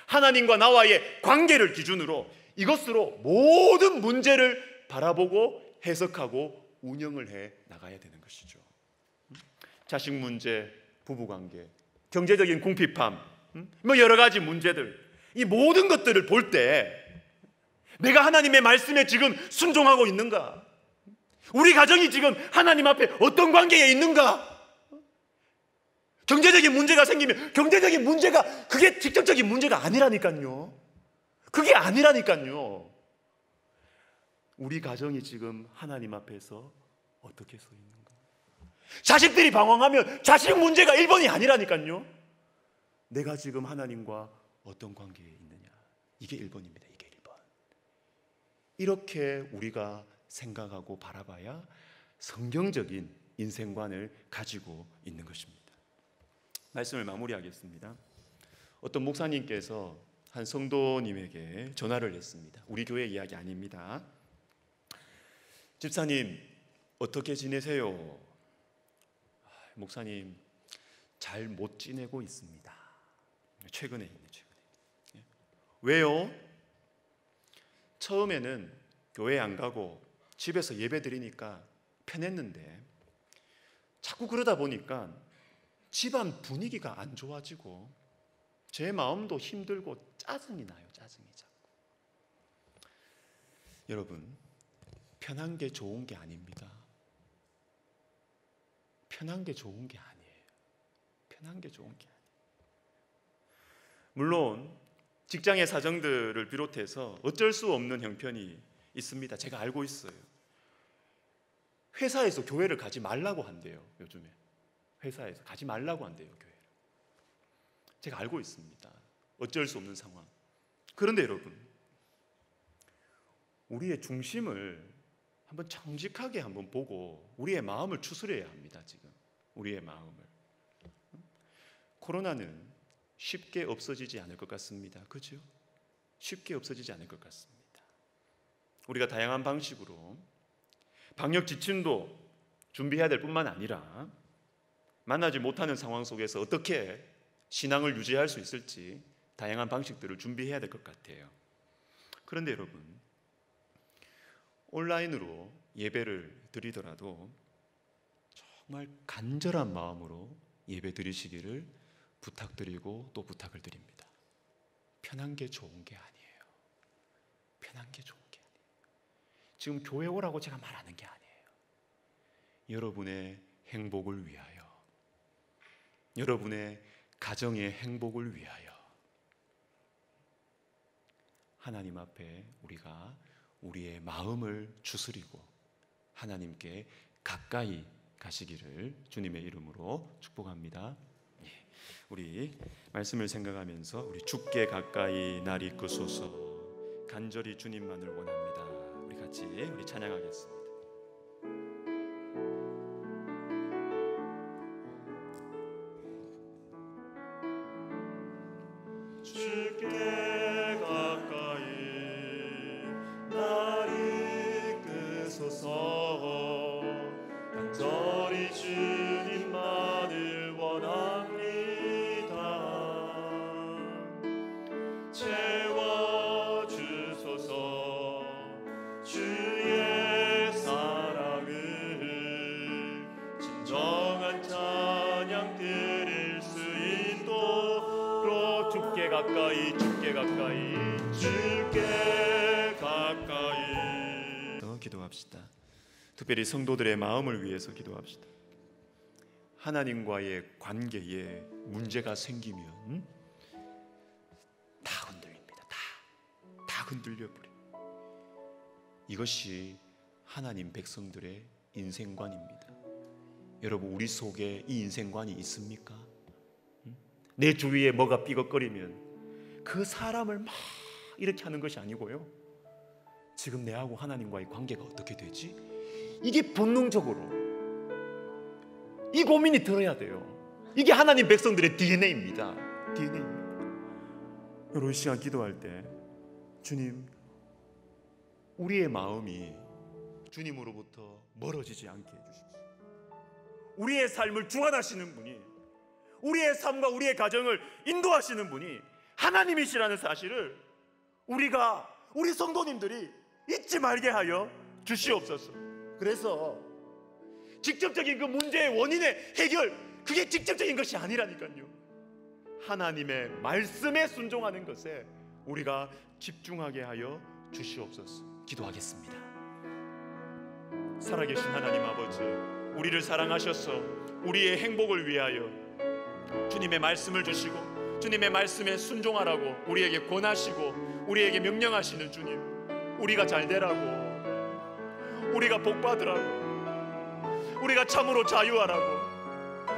하나님과 나와의 관계를 기준으로 이것으로 모든 문제를 바라보고 해석하고 운영을 해 나가야 되는 것이죠. 자식 문제, 부부관계, 경제적인 궁핍함, 뭐 여러 가지 문제들, 이 모든 것들을 볼 때 내가 하나님의 말씀에 지금 순종하고 있는가? 우리 가정이 지금 하나님 앞에 어떤 관계에 있는가? 경제적인 문제가 생기면 경제적인 문제가 그게 직접적인 문제가 아니라니까요. 그게 아니라니까요. 우리 가정이 지금 하나님 앞에서 어떻게 서 있는가? 자식들이 방황하면 자식 문제가 1번이 아니라니까요. 내가 지금 하나님과 어떤 관계에 있느냐, 이게 1번입니다. 이게 1번. 이렇게 우리가 생각하고 바라봐야 성경적인 인생관을 가지고 있는 것입니다. 말씀을 마무리하겠습니다. 어떤 목사님께서 한 성도님에게 전화를 했습니다. 우리 교회 이야기 아닙니다. 집사님, 어떻게 지내세요? 목사님, 잘 못 지내고 있습니다. 최근에 있네, 최근에. 왜요? 처음에는 교회 안 가고 집에서 예배 드리니까 편했는데 자꾸 그러다 보니까 집안 분위기가 안 좋아지고 제 마음도 힘들고 짜증이 나요. 짜증이 자꾸. 여러분, 편한 게 좋은 게 아닙니다. 편한 게 좋은 게 아니에요. 편한 게 좋은 게 아니에요. 물론 직장의 사정들을 비롯해서 어쩔 수 없는 형편이 있습니다. 제가 알고 있어요. 회사에서 교회를 가지 말라고 한대요. 요즘에 회사에서 가지 말라고 한대요. 교회를. 제가 알고 있습니다. 어쩔 수 없는 상황. 그런데 여러분, 우리의 중심을 한번 정직하게 한번 보고 우리의 마음을 추스려야 합니다. 지금 우리의 마음을. 코로나는 쉽게 없어지지 않을 것 같습니다. 그렇죠? 쉽게 없어지지 않을 것 같습니다. 우리가 다양한 방식으로 방역 지침도 준비해야 될 뿐만 아니라 만나지 못하는 상황 속에서 어떻게 신앙을 유지할 수 있을지 다양한 방식들을 준비해야 될 것 같아요. 그런데 여러분, 온라인으로 예배를 드리더라도 정말 간절한 마음으로 예배 드리시기를 부탁드리고 또 부탁을 드립니다. 편한 게 좋은 게 아니에요. 편한 게 좋은 게 아니에요. 지금 교회 오라고 제가 말하는 게 아니에요. 여러분의 행복을 위하여, 여러분의 가정의 행복을 위하여 하나님 앞에 우리가 우리의 마음을 추스리고 하나님께 가까이 가시기를 주님의 이름으로 축복합니다. 우리 말씀을 생각하면서 우리 주께 가까이 날 이끄소서 간절히 주님만을 원합니다. 우리 같이 우리 찬양하겠습니다. 주께 가까이 날 이끄소서 간절히 주님만을 원합니다. 채워주소서 주의 사랑을 진정한 찬양 드릴 수 있도록 주께 가까이 주께 가까이 주께 가까이 기도합시다. 특별히 성도들의 마음을 위해서 기도합시다. 하나님과의 관계에 문제가 생기면 다 흔들립니다. 다 흔들려버려요. 이것이 하나님 백성들의 인생관입니다. 여러분, 우리 속에 이 인생관이 있습니까? 내 주위에 뭐가 삐걱거리면 그 사람을 막 이렇게 하는 것이 아니고요, 지금 내하고 하나님과의 관계가 어떻게 되지? 이게 본능적으로 이 고민이 들어야 돼요. 이게 하나님 백성들의 DNA입니다. 여러분, 이 시간 기도할 때 주님, 우리의 마음이 주님으로부터 멀어지지 않게 해주십시오. 우리의 삶을 주관하시는 분이, 우리의 삶과 우리의 가정을 인도하시는 분이 하나님이시라는 사실을 우리 성도님들이 잊지 말게 하여 주시옵소서. 그래서 직접적인 그 문제의 원인의 해결, 그게 직접적인 것이 아니라니까요. 하나님의 말씀에 순종하는 것에 우리가 집중하게 하여 주시옵소서. 기도하겠습니다. 살아계신 하나님 아버지, 우리를 사랑하셔서 우리의 행복을 위하여 주님의 말씀을 주시고 주님의 말씀에 순종하라고 우리에게 권하시고 우리에게 명령하시는 주님, 우리가 잘 되라고, 우리가 복 받으라고, 우리가 참으로 자유하라고,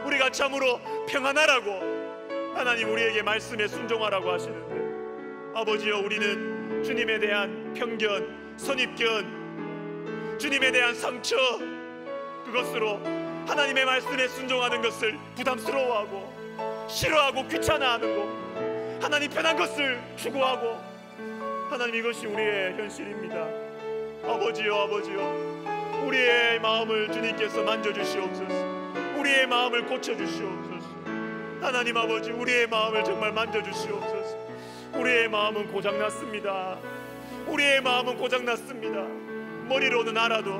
우리가 참으로 평안하라고 하나님 우리에게 말씀에 순종하라고 하시는데, 아버지여, 우리는 주님에 대한 편견, 선입견, 주님에 대한 상처, 그것으로 하나님의 말씀에 순종하는 것을 부담스러워하고 싫어하고 귀찮아하는 것, 하나님 편한 것을 추구하고, 하나님 이것이 우리의 현실입니다. 아버지여, 우리의 마음을 주님께서 만져주시옵소서. 우리의 마음을 고쳐주시옵소서. 하나님 아버지, 우리의 마음을 정말 만져주시옵소서. 우리의 마음은 고장났습니다. 우리의 마음은 고장났습니다. 머리로는 알아도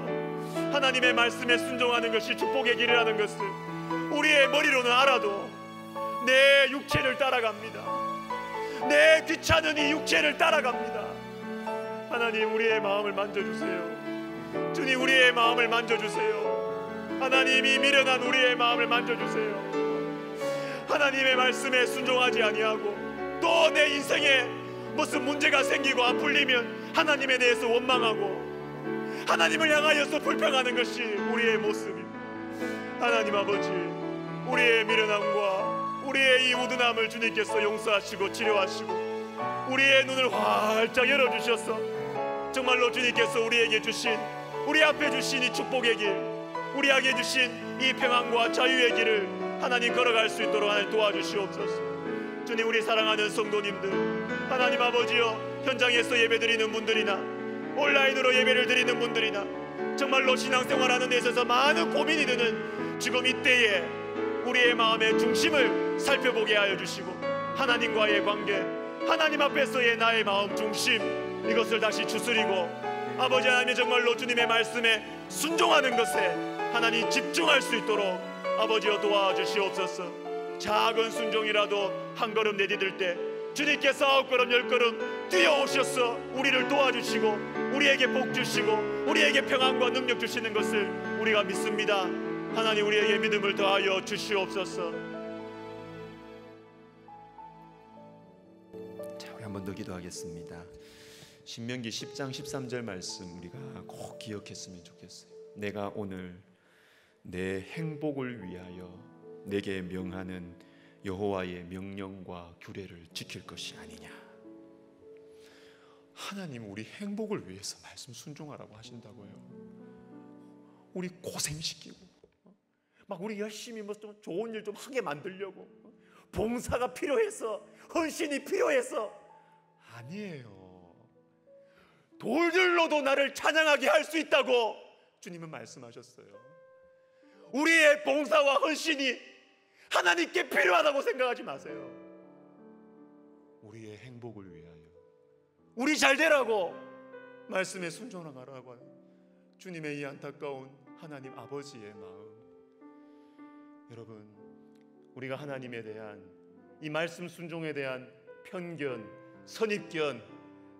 하나님의 말씀에 순종하는 것이 축복의 길이라는 것을 우리의 머리로는 알아도 내 육체를 따라갑니다. 내 귀찮은 이 육체를 따라갑니다. 하나님, 우리의 마음을 만져주세요. 주님, 우리의 마음을 만져주세요. 하나님이 미련한 우리의 마음을 만져주세요. 하나님의 말씀에 순종하지 아니하고 또 내 인생에 무슨 문제가 생기고 안 풀리면 하나님에 대해서 원망하고 하나님을 향하여서 불평하는 것이 우리의 모습입니다. 하나님 아버지, 우리의 미련함과 우리의 이 우둔함을 주님께서 용서하시고 치료하시고 우리의 눈을 활짝 열어주셔서 정말로 주님께서 우리에게 주신, 우리 앞에 주신 이 축복의 길, 우리에게 주신 이 평안과 자유의 길을 하나님 걸어갈 수 있도록 하나님 도와주시옵소서. 주님, 우리 사랑하는 성도님들, 하나님 아버지여, 현장에서 예배드리는 분들이나 온라인으로 예배를 드리는 분들이나 정말로 신앙생활하는 데 있어서 많은 고민이 드는 지금 이때에 우리의 마음의 중심을 살펴보게 하여 주시고 하나님과의 관계, 하나님 앞에서의 나의 마음 중심, 이것을 다시 추스리고 아버지 하나님, 정말로 주님의 말씀에 순종하는 것에 하나님 집중할 수 있도록 아버지여 도와주시옵소서. 작은 순종이라도 한 걸음 내디딜 때 주님께서 9걸음 10걸음 뛰어오셔서 우리를 도와주시고 우리에게 복 주시고 우리에게 평안과 능력 주시는 것을 우리가 믿습니다. 하나님, 우리에게 믿음을 더하여 주시옵소서. 자, 우리 한 번 더 기도하겠습니다. 신명기 10장 13절 말씀 우리가 꼭 기억했으면 좋겠어요. 내가 오늘 내 행복을 위하여 내게 명하는 여호와의 명령과 규례를 지킬 것이 아니냐. 하나님, 우리 행복을 위해서 말씀 순종하라고 하신다고요. 우리 고생시키고 막 우리 열심히 뭐 좀 좋은 일 좀 하게 만들려고, 봉사가 필요해서, 헌신이 필요해서. 아니에요. 돌들로도 나를 찬양하게 할 수 있다고 주님은 말씀하셨어요. 우리의 봉사와 헌신이 하나님께 필요하다고 생각하지 마세요. 우리의 행복을 위하여, 우리 잘 되라고 말씀에 순종하라고 하는 주님의 이 안타까운 하나님 아버지의 마음. 여러분, 우리가 하나님에 대한 이 말씀 순종에 대한 편견, 선입견,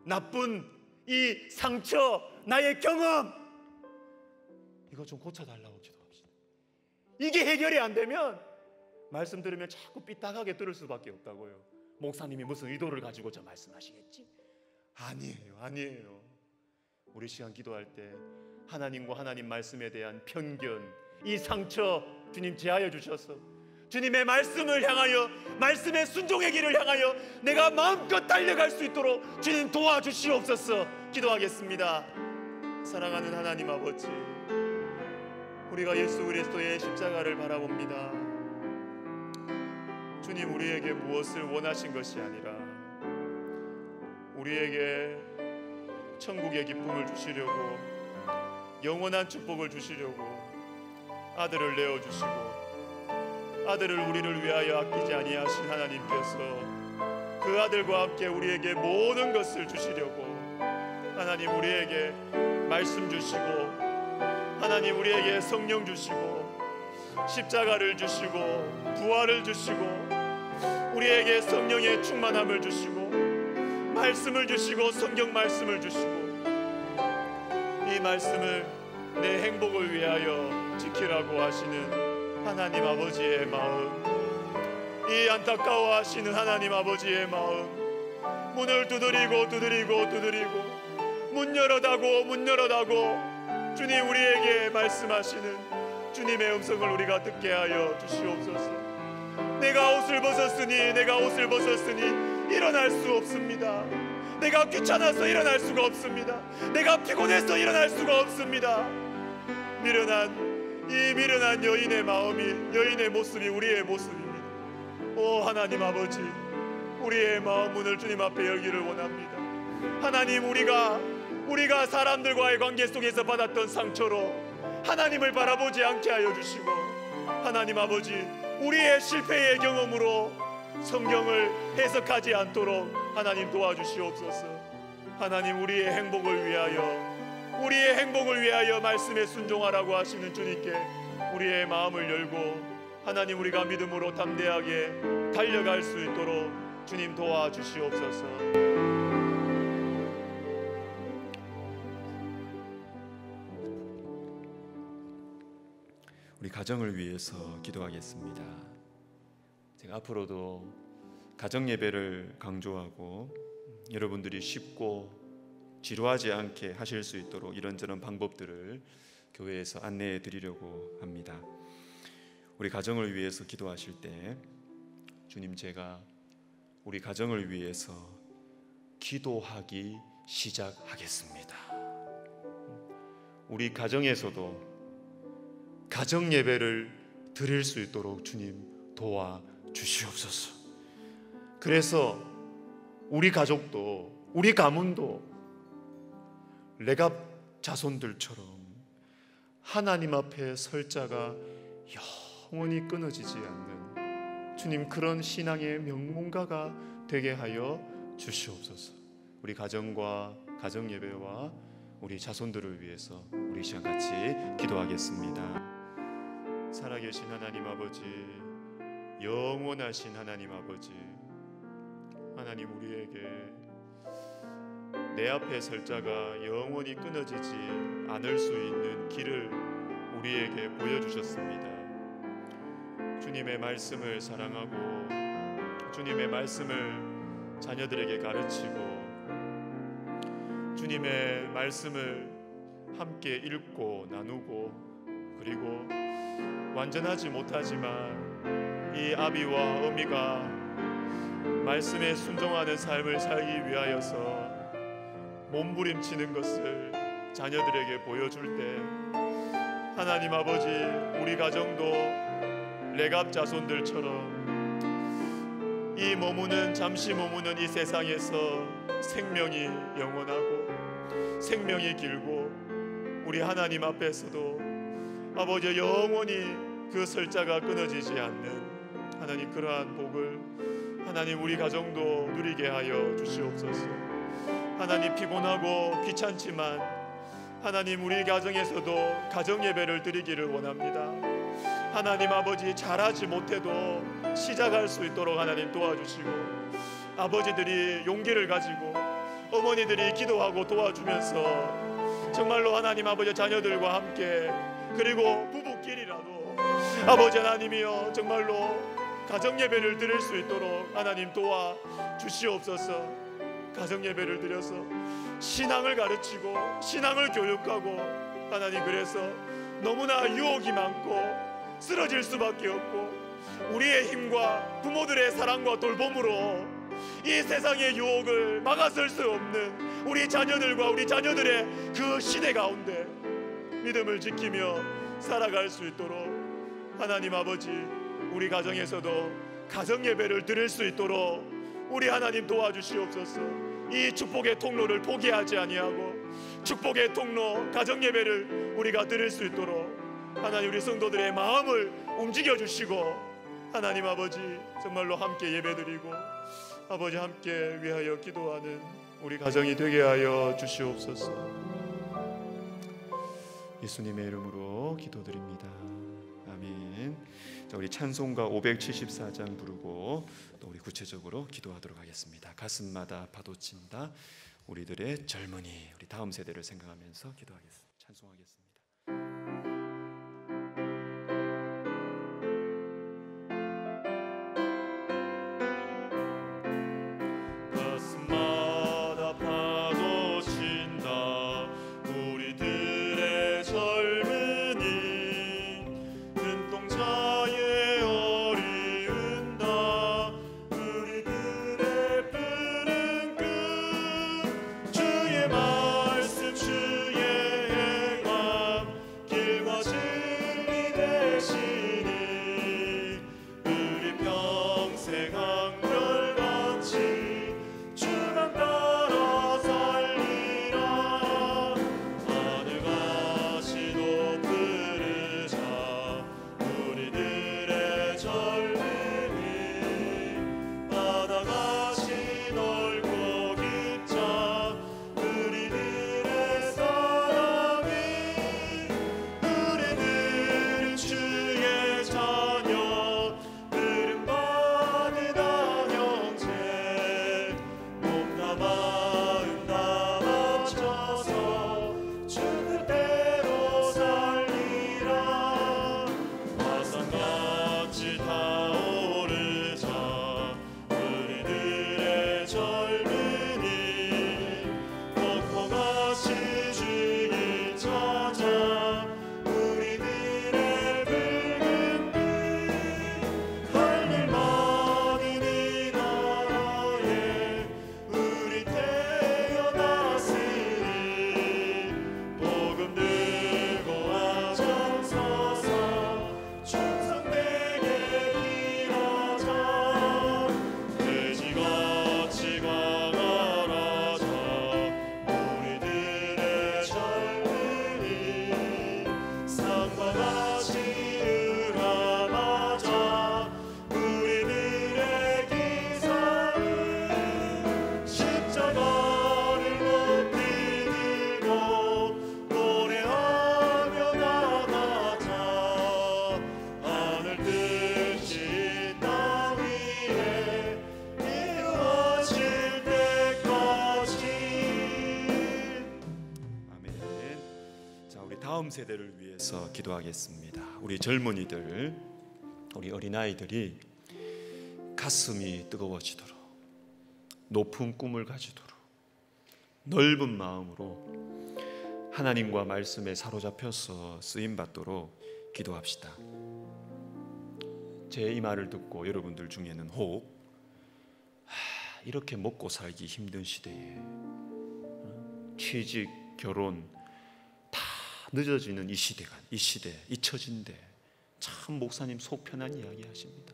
나쁜 이 상처, 나의 경험, 이거 좀 고쳐달라고 기도합시다. 이게 해결이 안 되면 말씀 들으면 자꾸 삐딱하게 들을 수밖에 없다고요. 목사님이 무슨 의도를 가지고 저 말씀하시겠지? 아니에요. 우리 시간 기도할 때 하나님과 하나님 말씀에 대한 편견, 이 상처 주님 제하여 주셔서 주님의 말씀을 향하여, 말씀의 순종의 길을 향하여 내가 마음껏 달려갈 수 있도록 주님 도와주시옵소서. 기도하겠습니다. 사랑하는 하나님 아버지, 우리가 예수 그리스도의 십자가를 바라봅니다. 주님, 우리에게 무엇을 원하신 것이 아니라 우리에게 천국의 기쁨을 주시려고, 영원한 축복을 주시려고 아들을 내어주시고, 아들을 우리를 위하여 아끼지 아니하신 하나님께서 그 아들과 함께 우리에게 모든 것을 주시려고, 하나님 우리에게 말씀 주시고, 하나님 우리에게 성령 주시고, 십자가를 주시고, 부활을 주시고, 우리에게 성령의 충만함을 주시고, 말씀을 주시고, 성경 말씀을 주시고, 이 말씀을 내 행복을 위하여 지키라고 하시는 하나님 아버지의 마음, 이 안타까워하시는 하나님 아버지의 마음, 문을 두드리고 문 열어다고 주님 우리에게 말씀하시는 주님의 음성을 우리가 듣게 하여 주시옵소서. 내가 옷을 벗었으니 일어날 수 없습니다. 내가 귀찮아서 일어날 수가 없습니다. 내가 피곤해서 일어날 수가 없습니다. 미련한 여인의 마음이, 여인의 모습이 우리의 모습입니다. 오 하나님 아버지, 우리의 마음 문을 주님 앞에 열기를 원합니다. 하나님, 우리가 사람들과의 관계 속에서 받았던 상처로 하나님을 바라보지 않게 하여 주시고, 하나님 아버지, 우리의 실패의 경험으로 성경을 해석하지 않도록 하나님 도와주시옵소서. 하나님, 우리의 행복을 위하여 말씀에 순종하라고 하시는 주님께 우리의 마음을 열고, 하나님 우리가 믿음으로 담대하게 달려갈 수 있도록 주님 도와주시옵소서. 우리 가정을 위해서 기도하겠습니다. 제가 앞으로도 가정 예배를 강조하고 여러분들이 쉽고 지루하지 않게 하실 수 있도록 이런저런 방법들을 교회에서 안내해 드리려고 합니다. 우리 가정을 위해서 기도하실 때, 주님, 제가 우리 가정을 위해서 기도하기 시작하겠습니다. 우리 가정에서도 가정 예배를 드릴 수 있도록 주님 도와주시옵소서. 그래서 우리 가족도, 우리 가문도 레갑 자손들처럼 하나님 앞에 설 자가 영원히 끊어지지 않는 주님, 그런 신앙의 명문가가 되게 하여 주시옵소서. 우리 가정과 가정 예배와 우리 자손들을 위해서 우리 시간 같이 기도하겠습니다. 살아계신 하나님 아버지, 영원하신 하나님 아버지, 하나님, 우리에게 내 앞에 설 자가 영원히 끊어지지 않을 수 있는 길을 우리에게 보여주셨습니다. 주님의 말씀을 사랑하고 주님의 말씀을 자녀들에게 가르치고 주님의 말씀을 함께 읽고 나누고, 그리고 완전하지 못하지만 이 아비와 어미가 말씀에 순종하는 삶을 살기 위하여서 몸부림치는 것을 자녀들에게 보여줄 때, 하나님 아버지, 우리 가정도 레갑 자손들처럼 잠시 머무는 이 세상에서 생명이 영원하고 생명이 길고, 우리 하나님 앞에서도 아버지 영원히 그 설자가 끊어지지 않는 하나님, 그러한 복을 하나님 우리 가정도 누리게 하여 주시옵소서. 하나님, 피곤하고 귀찮지만 하나님 우리 가정에서도 가정 예배를 드리기를 원합니다. 하나님 아버지, 잘하지 못해도 시작할 수 있도록 하나님 도와주시고, 아버지들이 용기를 가지고 어머니들이 기도하고 도와주면서 정말로 하나님 아버지 자녀들과 함께, 그리고 부부끼리라도 아버지 하나님이여 정말로 가정 예배를 드릴 수 있도록 하나님 도와주시옵소서. 가정 예배를 드려서 신앙을 가르치고 신앙을 교육하고, 하나님, 그래서 너무나 유혹이 많고 쓰러질 수밖에 없고 우리의 힘과 부모들의 사랑과 돌봄으로 이 세상의 유혹을 막아설 수 없는 우리 자녀들과 우리 자녀들의 그 시대 가운데 믿음을 지키며 살아갈 수 있도록 하나님 아버지, 우리 가정에서도 가정 예배를 드릴 수 있도록 우리 하나님 도와주시옵소서. 이 축복의 통로를 포기하지 아니하고 축복의 통로 가정 예배를 우리가 드릴 수 있도록 하나님 우리 성도들의 마음을 움직여 주시고 하나님 아버지 정말로 함께 예배드리고 아버지 함께 위하여 기도하는 우리 가정이 되게 하여 주시옵소서. 예수님의 이름으로 기도드립니다. 아멘. 자, 우리 찬송가 574장 부르고 또 우리 구체적으로 기도하도록 하겠습니다. 가슴마다 파도친다. 우리들의 젊은이, 우리 다음 세대를 생각하면서 기도하겠습니다. 찬송하겠습니다. 다음 세대를 위해서 기도하겠습니다. 우리 젊은이들, 우리 어린아이들이 가슴이 뜨거워지도록, 높은 꿈을 가지도록, 넓은 마음으로 하나님과 말씀에 사로잡혀서 쓰임받도록 기도합시다. 제 이 말을 듣고 여러분들 중에는 혹 이렇게 먹고 살기 힘든 시대에 취직, 결혼 다 늦어지는 이 시대 잊혀진데 참 목사님 속 편한 이야기 하십니다.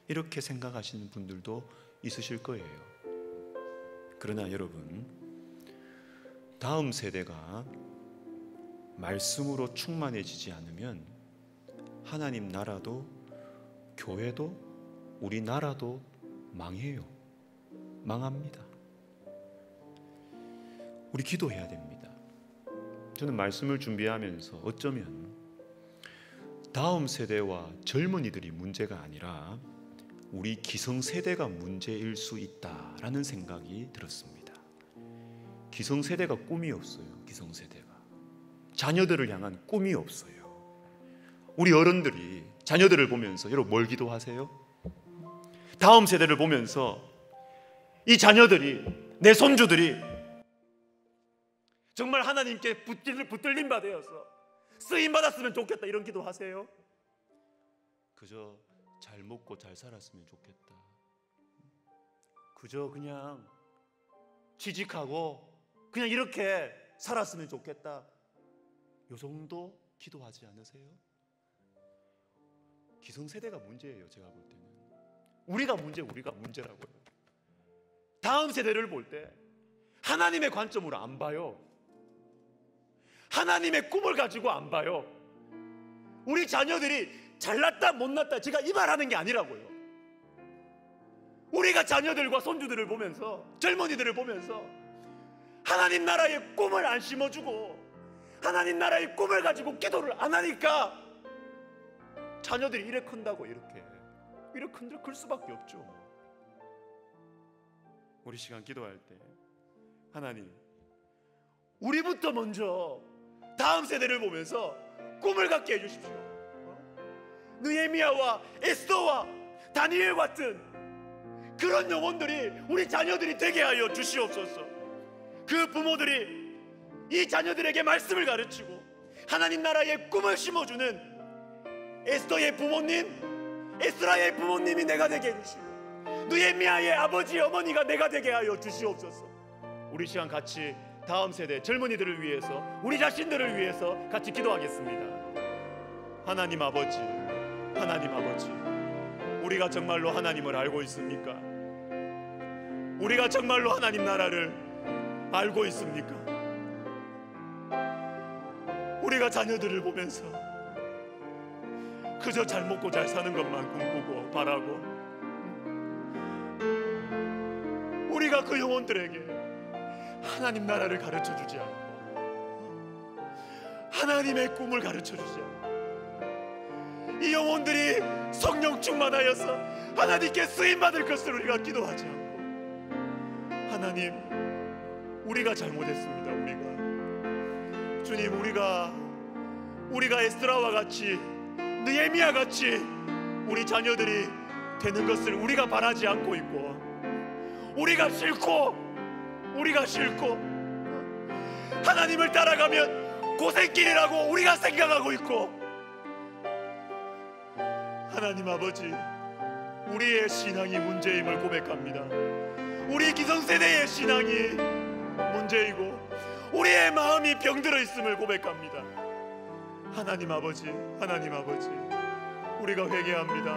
이렇게 생각하시는 분들도 있으실 거예요. 그러나 여러분, 다음 세대가 말씀으로 충만해지지 않으면 하나님 나라도 교회도 우리나라도 망해요. 망합니다. 우리 기도해야 됩니다. 저는 말씀을 준비하면서 어쩌면 다음 세대와 젊은이들이 문제가 아니라 우리 기성세대가 문제일 수 있다라는 생각이 들었습니다. 기성세대가 꿈이 없어요. 기성세대가 자녀들을 향한 꿈이 없어요. 우리 어른들이 자녀들을 보면서 여러분 뭘 기도하세요? 다음 세대를 보면서 이 자녀들이, 내 손주들이 정말 하나님께 붙들림 받아서 쓰임 받았으면 좋겠다, 이런 기도하세요? 그저 잘 먹고 잘 살았으면 좋겠다. 그저 그냥 취직하고 그냥 이렇게 살았으면 좋겠다. 요 정도 기도하지 않으세요? 기성세대가 문제예요. 제가 볼 때는 우리가 문제라고요. 다음 세대를 볼 때 하나님의 관점으로 안 봐요. 하나님의 꿈을 가지고 안 봐요. 우리 자녀들이 잘났다 못났다 제가 이 말하는 게 아니라고요. 우리가 자녀들과 손주들을 보면서, 젊은이들을 보면서 하나님 나라의 꿈을 안 심어주고 하나님 나라의 꿈을 가지고 기도를 안 하니까 자녀들이 이래 큰다고. 이렇게 클 수밖에 없죠. 우리 시간 기도할 때 하나님, 우리부터 먼저 다음 세대를 보면서 꿈을 갖게 해주십시오. 느헤미야와 에스더와 다니엘 같은 그런 영혼들이 우리 자녀들이 되게 하여 주시옵소서. 그 부모들이 이 자녀들에게 말씀을 가르치고 하나님 나라의 꿈을 심어주는 에스더의 부모님, 에스라의 부모님이 내가 되게 해주시고 느헤미야의 아버지 어머니가 내가 되게 하여 주시옵소서. 우리 시간 같이 다음 세대 젊은이들을 위해서, 우리 자신들을 위해서 같이 기도하겠습니다. 하나님 아버지, 우리가 정말로 하나님을 알고 있습니까? 우리가 정말로 하나님 나라를 알고 있습니까? 우리가 자녀들을 보면서 그저 잘 먹고 잘 사는 것만 꿈꾸고 바라고, 우리가 그 영혼들에게 하나님 나라를 가르쳐주지 않고 하나님의 꿈을 가르쳐주지 않고 이 영혼들이 성령 충만하여서 하나님께 쓰임받을 것을 우리가 기도하지 않고, 하나님, 우리가 잘못했습니다. 주님, 우리가 에스라와 같이, 느헤미야 같이 우리 자녀들이 되는 것을 우리가 바라지 않고 있고, 우리가 싫고 하나님을 따라가면 고생길이라고 우리가 생각하고 있고, 하나님 아버지, 우리의 신앙이 문제임을 고백합니다. 우리 기성세대의 신앙이 문제이고 우리의 마음이 병들어 있음을 고백합니다. 하나님 아버지, 우리가 회개합니다.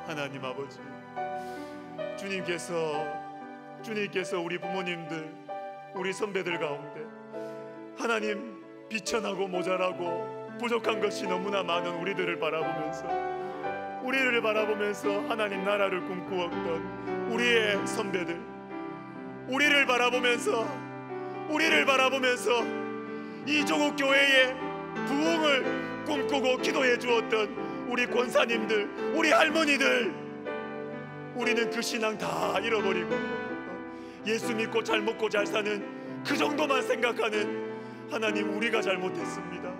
하나님 아버지, 주님께서 우리 부모님들, 우리 선배들 가운데 하나님 비천하고 모자라고 부족한 것이 너무나 많은 우리를 바라보면서 하나님 나라를 꿈꾸었던 우리의 선배들, 우리를 바라보면서 이 조국 교회의 부흥을 꿈꾸고 기도해 주었던 우리 권사님들, 우리 할머니들, 우리는 그 신앙 다 잃어버리고 예수 믿고 잘 먹고 잘 사는 그 정도만 생각하는 하나님, 우리가 잘못했습니다.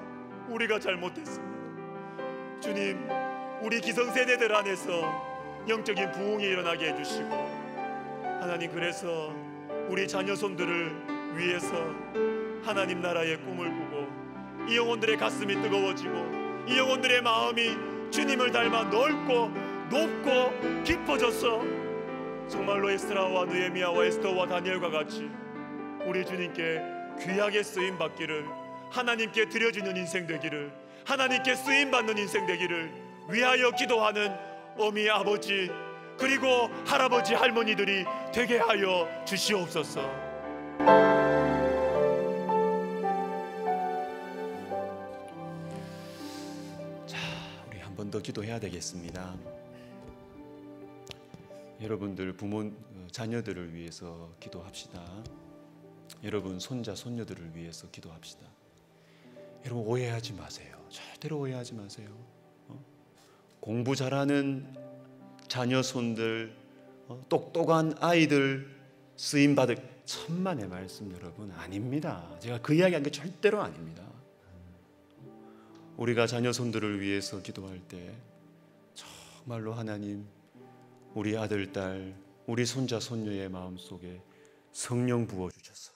주님, 우리 기성세대들 안에서 영적인 부흥이 일어나게 해주시고, 하나님, 그래서 우리 자녀손들을 위해서 하나님 나라의 꿈을 꾸고 이 영혼들의 가슴이 뜨거워지고 이 영혼들의 마음이 주님을 닮아 넓고 높고 깊어져서 정말로 에스라와 느헤미야와 에스더와 다니엘과 같이 우리 주님께 귀하게 쓰임받기를, 하나님께 드려지는 인생 되기를, 하나님께 쓰임받는 인생 되기를 위하여 기도하는 어미, 아버지, 그리고 할아버지, 할머니들이 되게 하여 주시옵소서. 자, 우리 한 번 더 기도해야 되겠습니다. 여러분들 자녀들을 위해서 기도합시다. 여러분 손자, 손녀들을 위해서 기도합시다. 여러분 오해하지 마세요. 절대로 오해하지 마세요. 공부 잘하는 자녀 손들, 똑똑한 아이들 쓰임받을 천만의 말씀, 여러분 아닙니다. 제가 그 이야기한 게 절대로 아닙니다. 우리가 자녀 손들을 위해서 기도할 때 정말로 하나님, 우리 아들, 딸, 우리 손자, 손녀의 마음속에 성령 부어주셔서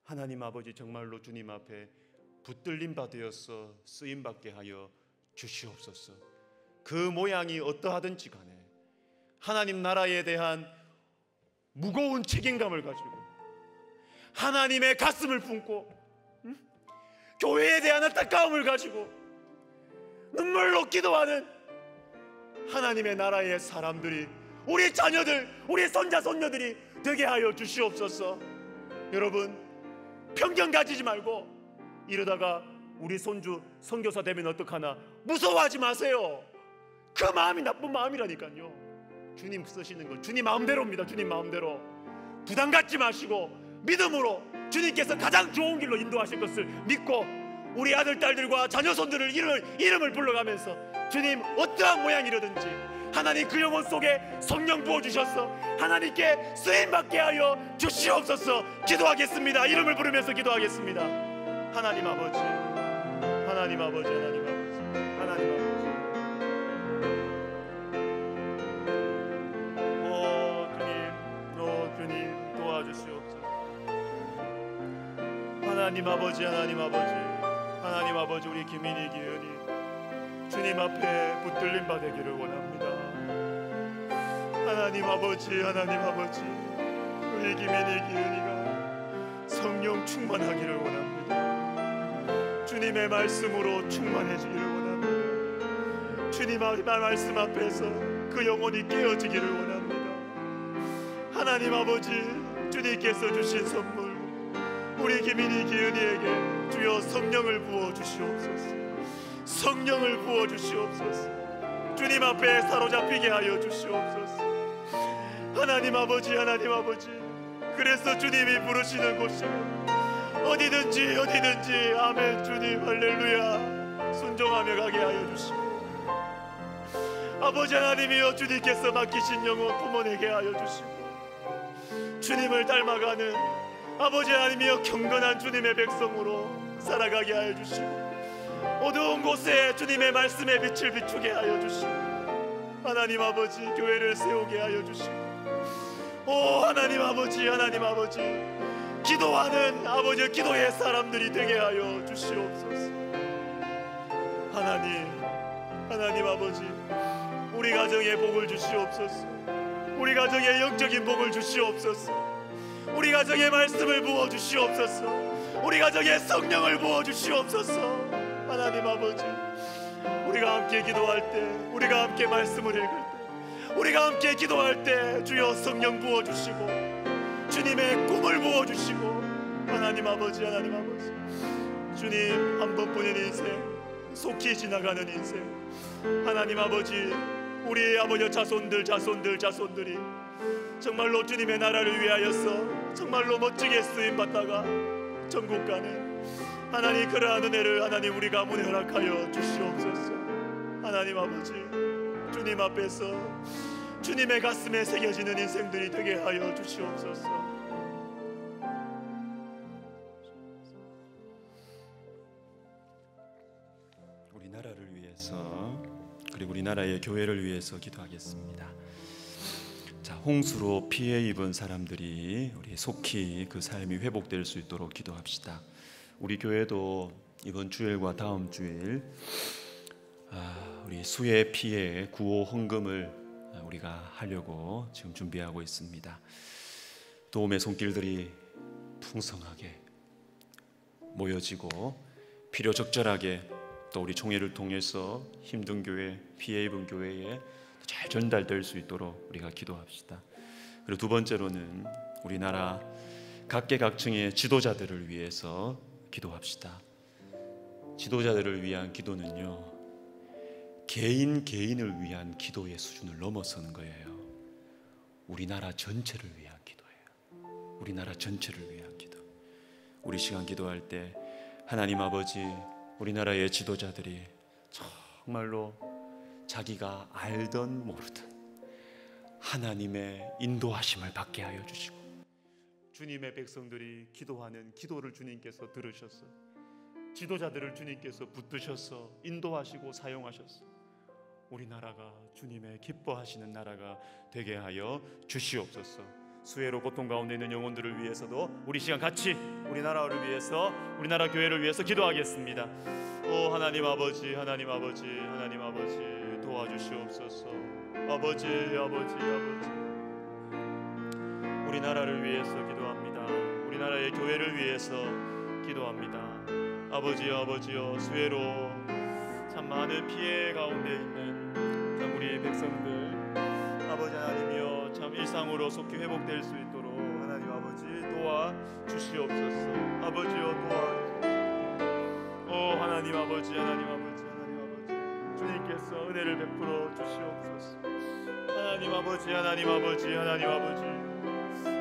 하나님 아버지, 정말로 주님 앞에 붙들림 받으어서 쓰임받게 하여 주시옵소서. 그 모양이 어떠하든지 간에 하나님 나라에 대한 무거운 책임감을 가지고 하나님의 가슴을 품고 교회에 대한 안타까움을 가지고 눈물로 기도하는 하나님의 나라의 사람들이, 우리 자녀들, 우리 손자 손녀들이 되게 하여 주시옵소서. 여러분, 편견 가지지 말고 이러다가 우리 손주 선교사 되면 어떡하나 무서워하지 마세요. 그 마음이 나쁜 마음이라니까요. 주님 쓰시는 건 주님 마음대로입니다. 주님 마음대로. 부담 갖지 마시고 믿음으로 주님께서 가장 좋은 길로 인도하실 것을 믿고 우리 아들, 딸들과 자녀손들을 이름을 불러가면서 주님 어떠한 모양이라든지 하나님 그 영혼 속에 성령 부어주셔서 하나님께 쓰임받게 하여 주시옵소서. 기도하겠습니다. 이름을 부르면서 기도하겠습니다. 하나님 아버지, 하나님 아버지, 하나님 아버지, 하나님 아버지, 주님 도와주시옵소서. 하나님 아버지, 하나님 아버지, 하나님 아버지, 우리 김인희 기은이 주님 앞에 붙들림 받기를 원합니다. 하나님 아버지, 하나님 아버지, 우리 김인희 기은이가 성령 충만하기를 원합니다. 주님의 말씀으로 충만해지기를 원합니다. 주님의 말씀 앞에서 그 영혼이 깨어지기를 원합니다. 하나님 아버지, 주님께서 주신 선물 우리 김인희 기은이에게 주여 성령을 부어 주시옵소서. 성령을 부어 주시옵소서. 주님 앞에 사로잡히게 하여 주시옵소서. 하나님 아버지, 하나님 아버지, 그래서 주님이 부르시는 곳이면 어디든지 아멘. 주님 할렐루야 순종하며 가게 하여 주시고, 아버지 하나님이여 주님께서 맡기신 영혼 부모에게 하여 주시고, 주님을 닮아가는 아버지 하나님이여 경건한 주님의 백성으로 살아가게 하여 주시고, 어두운 곳에 주님의 말씀의 빛을 비추게 하여 주시고, 하나님 아버지 교회를 세우게 하여 주시고, 오 하나님 아버지, 하나님 아버지, 기도하는 아버지 기도의 사람들이 되게 하여 주시옵소서. 하나님 아버지, 우리 가정에 복을 주시옵소서. 우리 가정에 영적인 복을 주시옵소서. 우리 가정에 말씀을 부어 주시옵소서. 우리 가정에 성령을 부어 주시옵소서. 하나님 아버지, 우리가 함께 기도할 때, 우리가 함께 말씀을 읽을 때, 우리가 함께 기도할 때 주여 성령 부어 주시고 주님의 꿈을 부어 주시고, 하나님 아버지, 하나님 아버지, 주님 한 번뿐인 인생, 속히 지나가는 인생, 하나님 아버지, 우리 아버지 자손들이 정말로 주님의 나라를 위하여서 정말로 멋지게 쓰임 받다가 천국 가는 하나님 그러한 은혜를 하나님 우리 가문에 허락하여 주시옵소서. 하나님 아버지, 주님 앞에서 주님의 가슴에 새겨지는 인생들이 되게 하여 주시옵소서. 우리 나라를 위해서, 그리고 우리 나라의 교회를 위해서 기도하겠습니다. 자, 홍수로 피해 입은 사람들이 우리 속히 그 삶이 회복될 수 있도록 기도합시다. 우리 교회도 이번 주일과 다음 주일 우리 수해 피해 구호 헌금을 우리가 하려고 지금 준비하고 있습니다. 도움의 손길들이 풍성하게 모여지고 필요 적절하게 또 우리 총회를 통해서 힘든 교회, 피해 입은 교회에 잘 전달될 수 있도록 우리가 기도합시다. 그리고 두 번째로는 우리나라 각계각층의 지도자들을 위해서 기도합시다. 지도자들을 위한 기도는요, 개인을 위한 기도의 수준을 넘어서는 거예요. 우리나라 전체를 위한 기도예요. 우리나라 전체를 위한 기도. 우리 시간 기도할 때 하나님 아버지, 우리나라의 지도자들이 정말로 자기가 알던 모르던 하나님의 인도하심을 받게 하여 주시고, 주님의 백성들이 기도하는 기도를 주님께서 들으셔서 지도자들을 주님께서 붙드셔서 인도하시고 사용하셔서 우리나라가 주님의 기뻐하시는 나라가 되게 하여 주시옵소서. 수해로 고통 가운데 있는 영혼들을 위해서도 우리 시간 같이 우리나라를 위해서, 우리나라 교회를 위해서 기도하겠습니다. 오 하나님 아버지, 하나님 아버지, 하나님 아버지 도와주시옵소서. 아버지, 아버지, 아버지, 우리나라를 위해서 기도합니다. 우리나라의 교회를 위해서 기도합니다. 아버지요, 아버지요, 수해로 참 많은 피해 가운데 있는 참 우리 백성들, 아버지 하나님이여, 참 일상으로 속히 회복될 수 있도록 하나님 아버지 도와 주시옵소서. 아버지여 도와. 오 하나님 아버지, 하나님 아버지, 하나님 아버지, 주님께서 은혜를 베풀어 주시옵소서. 하나님 아버지, 하나님 아버지, 하나님 아버지,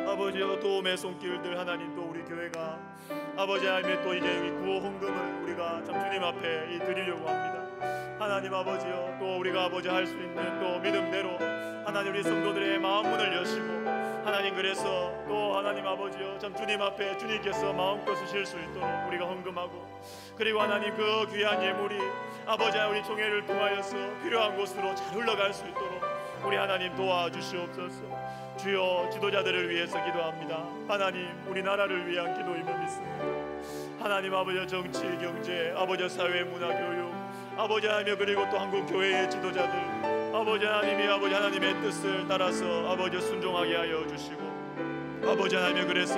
아버지여 도움의 손길들 하나님, 또 우리 교회가 아버지 하나님의 또 이제 구호 헌금을 우리가 참 주님 앞에 드리려고 합니다. 하나님 아버지여, 또 우리가 아버지 할 수 있는 또 믿음대로 하나님 우리 성도들의 마음 문을 여시고 하나님, 그래서 또 하나님 아버지여 참 주님 앞에 주님께서 마음껏 쓰실 수 있도록 우리가 헌금하고, 그리고 하나님 그 귀한 예물이 아버지 우리 총회를 통하여서 필요한 곳으로 잘 흘러갈 수 있도록 우리 하나님 도와주시옵소서. 주여 지도자들을 위해서 기도합니다. 하나님 우리나라를 위한 기도임을 믿습니다. 하나님 아버지 정치, 경제, 아버지 사회, 문화, 교육, 아버지 하나님, 그리고 또 한국 교회의 지도자들 아버지 하나님이 아버지 하나님의 뜻을 따라서 아버지 순종하게 하여 주시고, 아버지 하나님 그래서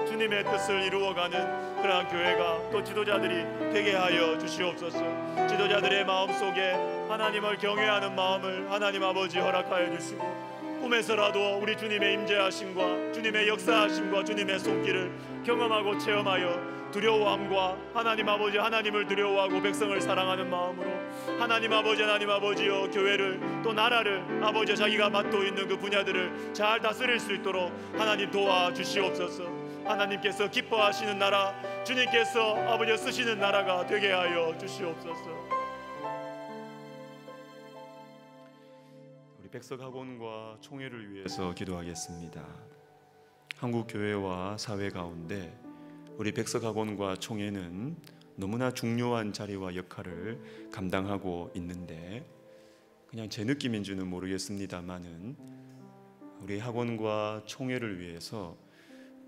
주님의 뜻을 이루어가는 그러한 교회가 또 지도자들이 되게 하여 주시옵소서. 지도자들의 마음속에 하나님을 경외하는 마음을 하나님 아버지 허락하여 주시고, 꿈에서라도 우리 주님의 임재하심과 주님의 역사하심과 주님의 손길을 경험하고 체험하여 두려워함과 하나님 아버지 하나님을 두려워하고 백성을 사랑하는 마음으로 하나님 아버지, 하나님 아버지여 교회를 또 나라를 아버지 자기가 맡고 있는 그 분야들을 잘 다스릴 수 있도록 하나님 도와주시옵소서. 하나님께서 기뻐하시는 나라, 주님께서 아버지 쓰시는 나라가 되게 하여 주시옵소서. 우리 백석학원과 총회를 위해서 기도하겠습니다. 한국 교회와 사회 가운데 우리 백석학원과 총회는 너무나 중요한 자리와 역할을 감당하고 있는데, 그냥 제 느낌인지는 모르겠습니다만은 우리 학원과 총회를 위해서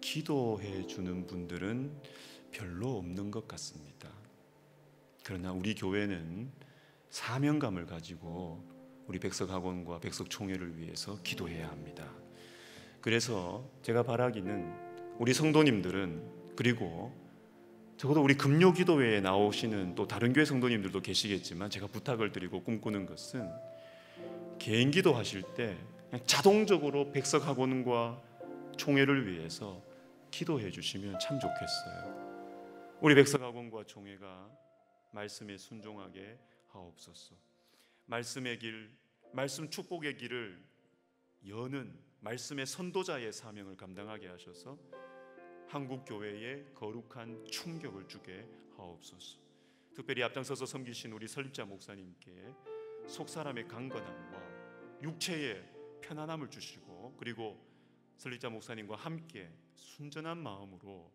기도해 주는 분들은 별로 없는 것 같습니다. 그러나 우리 교회는 사명감을 가지고 우리 백석학원과 백석총회를 위해서 기도해야 합니다. 그래서 제가 바라기는 우리 성도님들은, 그리고 적어도 우리 금요기도회에 나오시는 또 다른 교회 성도님들도 계시겠지만, 제가 부탁을 드리고 꿈꾸는 것은 개인 기도하실 때 그냥 자동적으로 백석학원과 총회를 위해서 기도해 주시면 참 좋겠어요. 우리 백석학원과 총회가 말씀에 순종하게 하옵소서. 말씀의 길, 말씀 축복의 길을 여는 말씀의 선도자의 사명을 감당하게 하셔서 한국 교회에 거룩한 충격을 주게 하옵소서. 특별히 앞장서서 섬기신 우리 설립자 목사님께 속사람의 강건함과 육체의 편안함을 주시고, 그리고 설립자 목사님과 함께 순전한 마음으로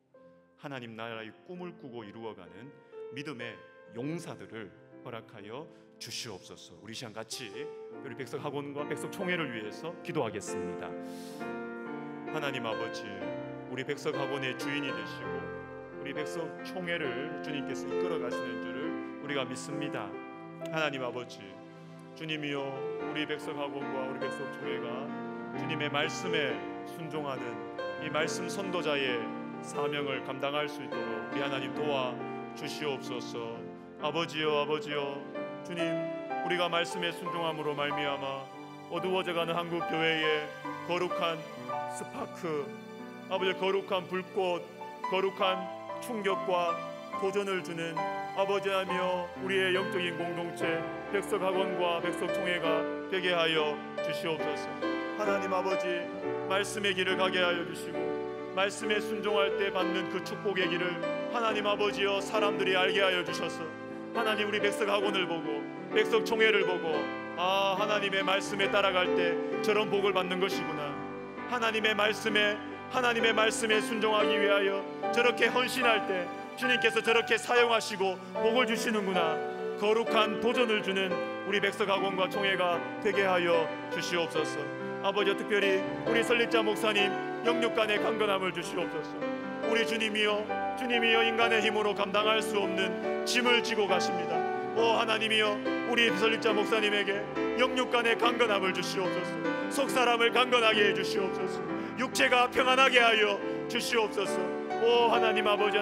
하나님 나라의 꿈을 꾸고 이루어가는 믿음의 용사들을 허락하여 주시옵소서. 우리 시간 같이 우리 백석학원과 백석총회를 위해서 기도하겠습니다. 하나님 아버지, 우리 백석학원의 주인이 되시고 우리 백석총회를 주님께서 이끌어 가시는 줄을 우리가 믿습니다. 하나님 아버지, 주님이여, 우리 백석학원과 우리 백석총회가 주님의 말씀에 순종하는 이 말씀 선도자의 사명을 감당할 수 있도록 우리 하나님 도와 주시옵소서. 아버지여, 아버지여, 주님, 우리가 말씀에 순종함으로 말미암아 어두워져가는 한국 교회의 거룩한 스파크, 아버지 거룩한 불꽃, 거룩한 충격과 도전을 주는 아버지 하며 우리의 영적인 공동체 백석학원과 백석총회가 되게 하여 주시옵소서. 하나님 아버지, 말씀의 길을 가게 하여 주시고 말씀에 순종할 때 받는 그 축복의 길을 하나님 아버지여 사람들이 알게 하여 주셔서 하나님 우리 백석학원을 보고 백석총회를 보고, 아, 하나님의 말씀에 따라갈 때 저런 복을 받는 것이구나, 하나님의 말씀에 순종하기 위하여 저렇게 헌신할 때 주님께서 저렇게 사용하시고 복을 주시는구나, 거룩한 도전을 주는 우리 백석학원과 총회가 되게 하여 주시옵소서. 아버지, 특별히 우리 설립자 목사님 영육간의 강건함을 주시옵소서. 우리 주님이여 인간의 힘으로 감당할 수 없는 짐을 지고 가십니다. 오 하나님이여 우리 설립자 목사님에게 영육간의 강건함을 주시옵소서. 속사람을 강건하게 해주시옵소서. 육체가 평안하게 하여 주시옵소서. 오 하나님 아버지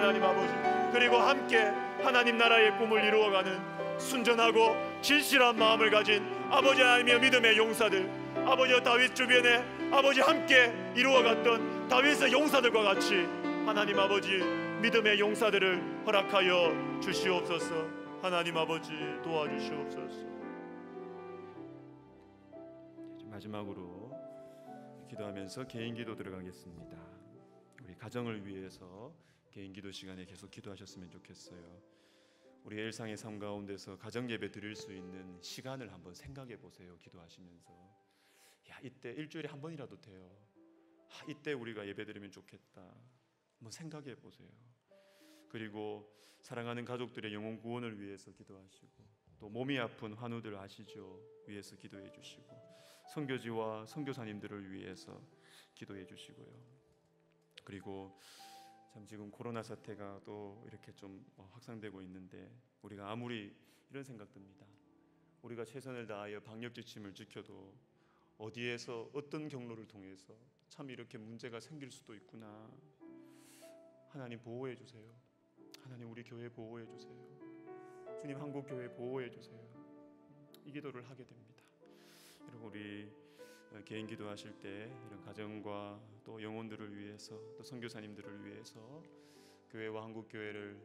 그리고 함께 하나님 나라의 꿈을 이루어가는 순전하고 진실한 마음을 가진 아버지 하나님의 믿음의 용사들, 아버지 다윗 주변에 아버지 함께 이루어갔던 다윗의 용사들과 같이 하나님 아버지 믿음의 용사들을 허락하여 주시옵소서. 하나님 아버지 도와주시옵소서. 마지막으로 기도하면서 개인 기도 들어가겠습니다. 우리 가정을 위해서 개인 기도 시간에 계속 기도하셨으면 좋겠어요. 우리 일상의 삶 가운데서 가정 예배 드릴 수 있는 시간을 한번 생각해 보세요. 기도하시면서 이때 일주일에 한 번이라도 돼요. 이때 우리가 예배 드리면 좋겠다. 한번 생각해 보세요. 그리고 사랑하는 가족들의 영혼 구원을 위해서 기도하시고, 또 몸이 아픈 환우들 아시죠? 위해서 기도해 주시고, 선교지와 선교사님들을 위해서 기도해 주시고요. 그리고 참 지금 코로나 사태가 또 이렇게 좀 확산되고 있는데, 우리가 아무리 이런 생각 듭니다. 우리가 최선을 다하여 방역 지침을 지켜도 어디에서 어떤 경로를 통해서 참 이렇게 문제가 생길 수도 있구나. 하나님 보호해 주세요. 하나님 우리 교회 보호해 주세요. 주님 한국 교회 보호해 주세요. 이 기도를 하게 됩니다. 여러분 우리 개인 기도하실 때 이런 가정과 또 영혼들을 위해서, 또 선교사님들을 위해서 교회와 한국 교회를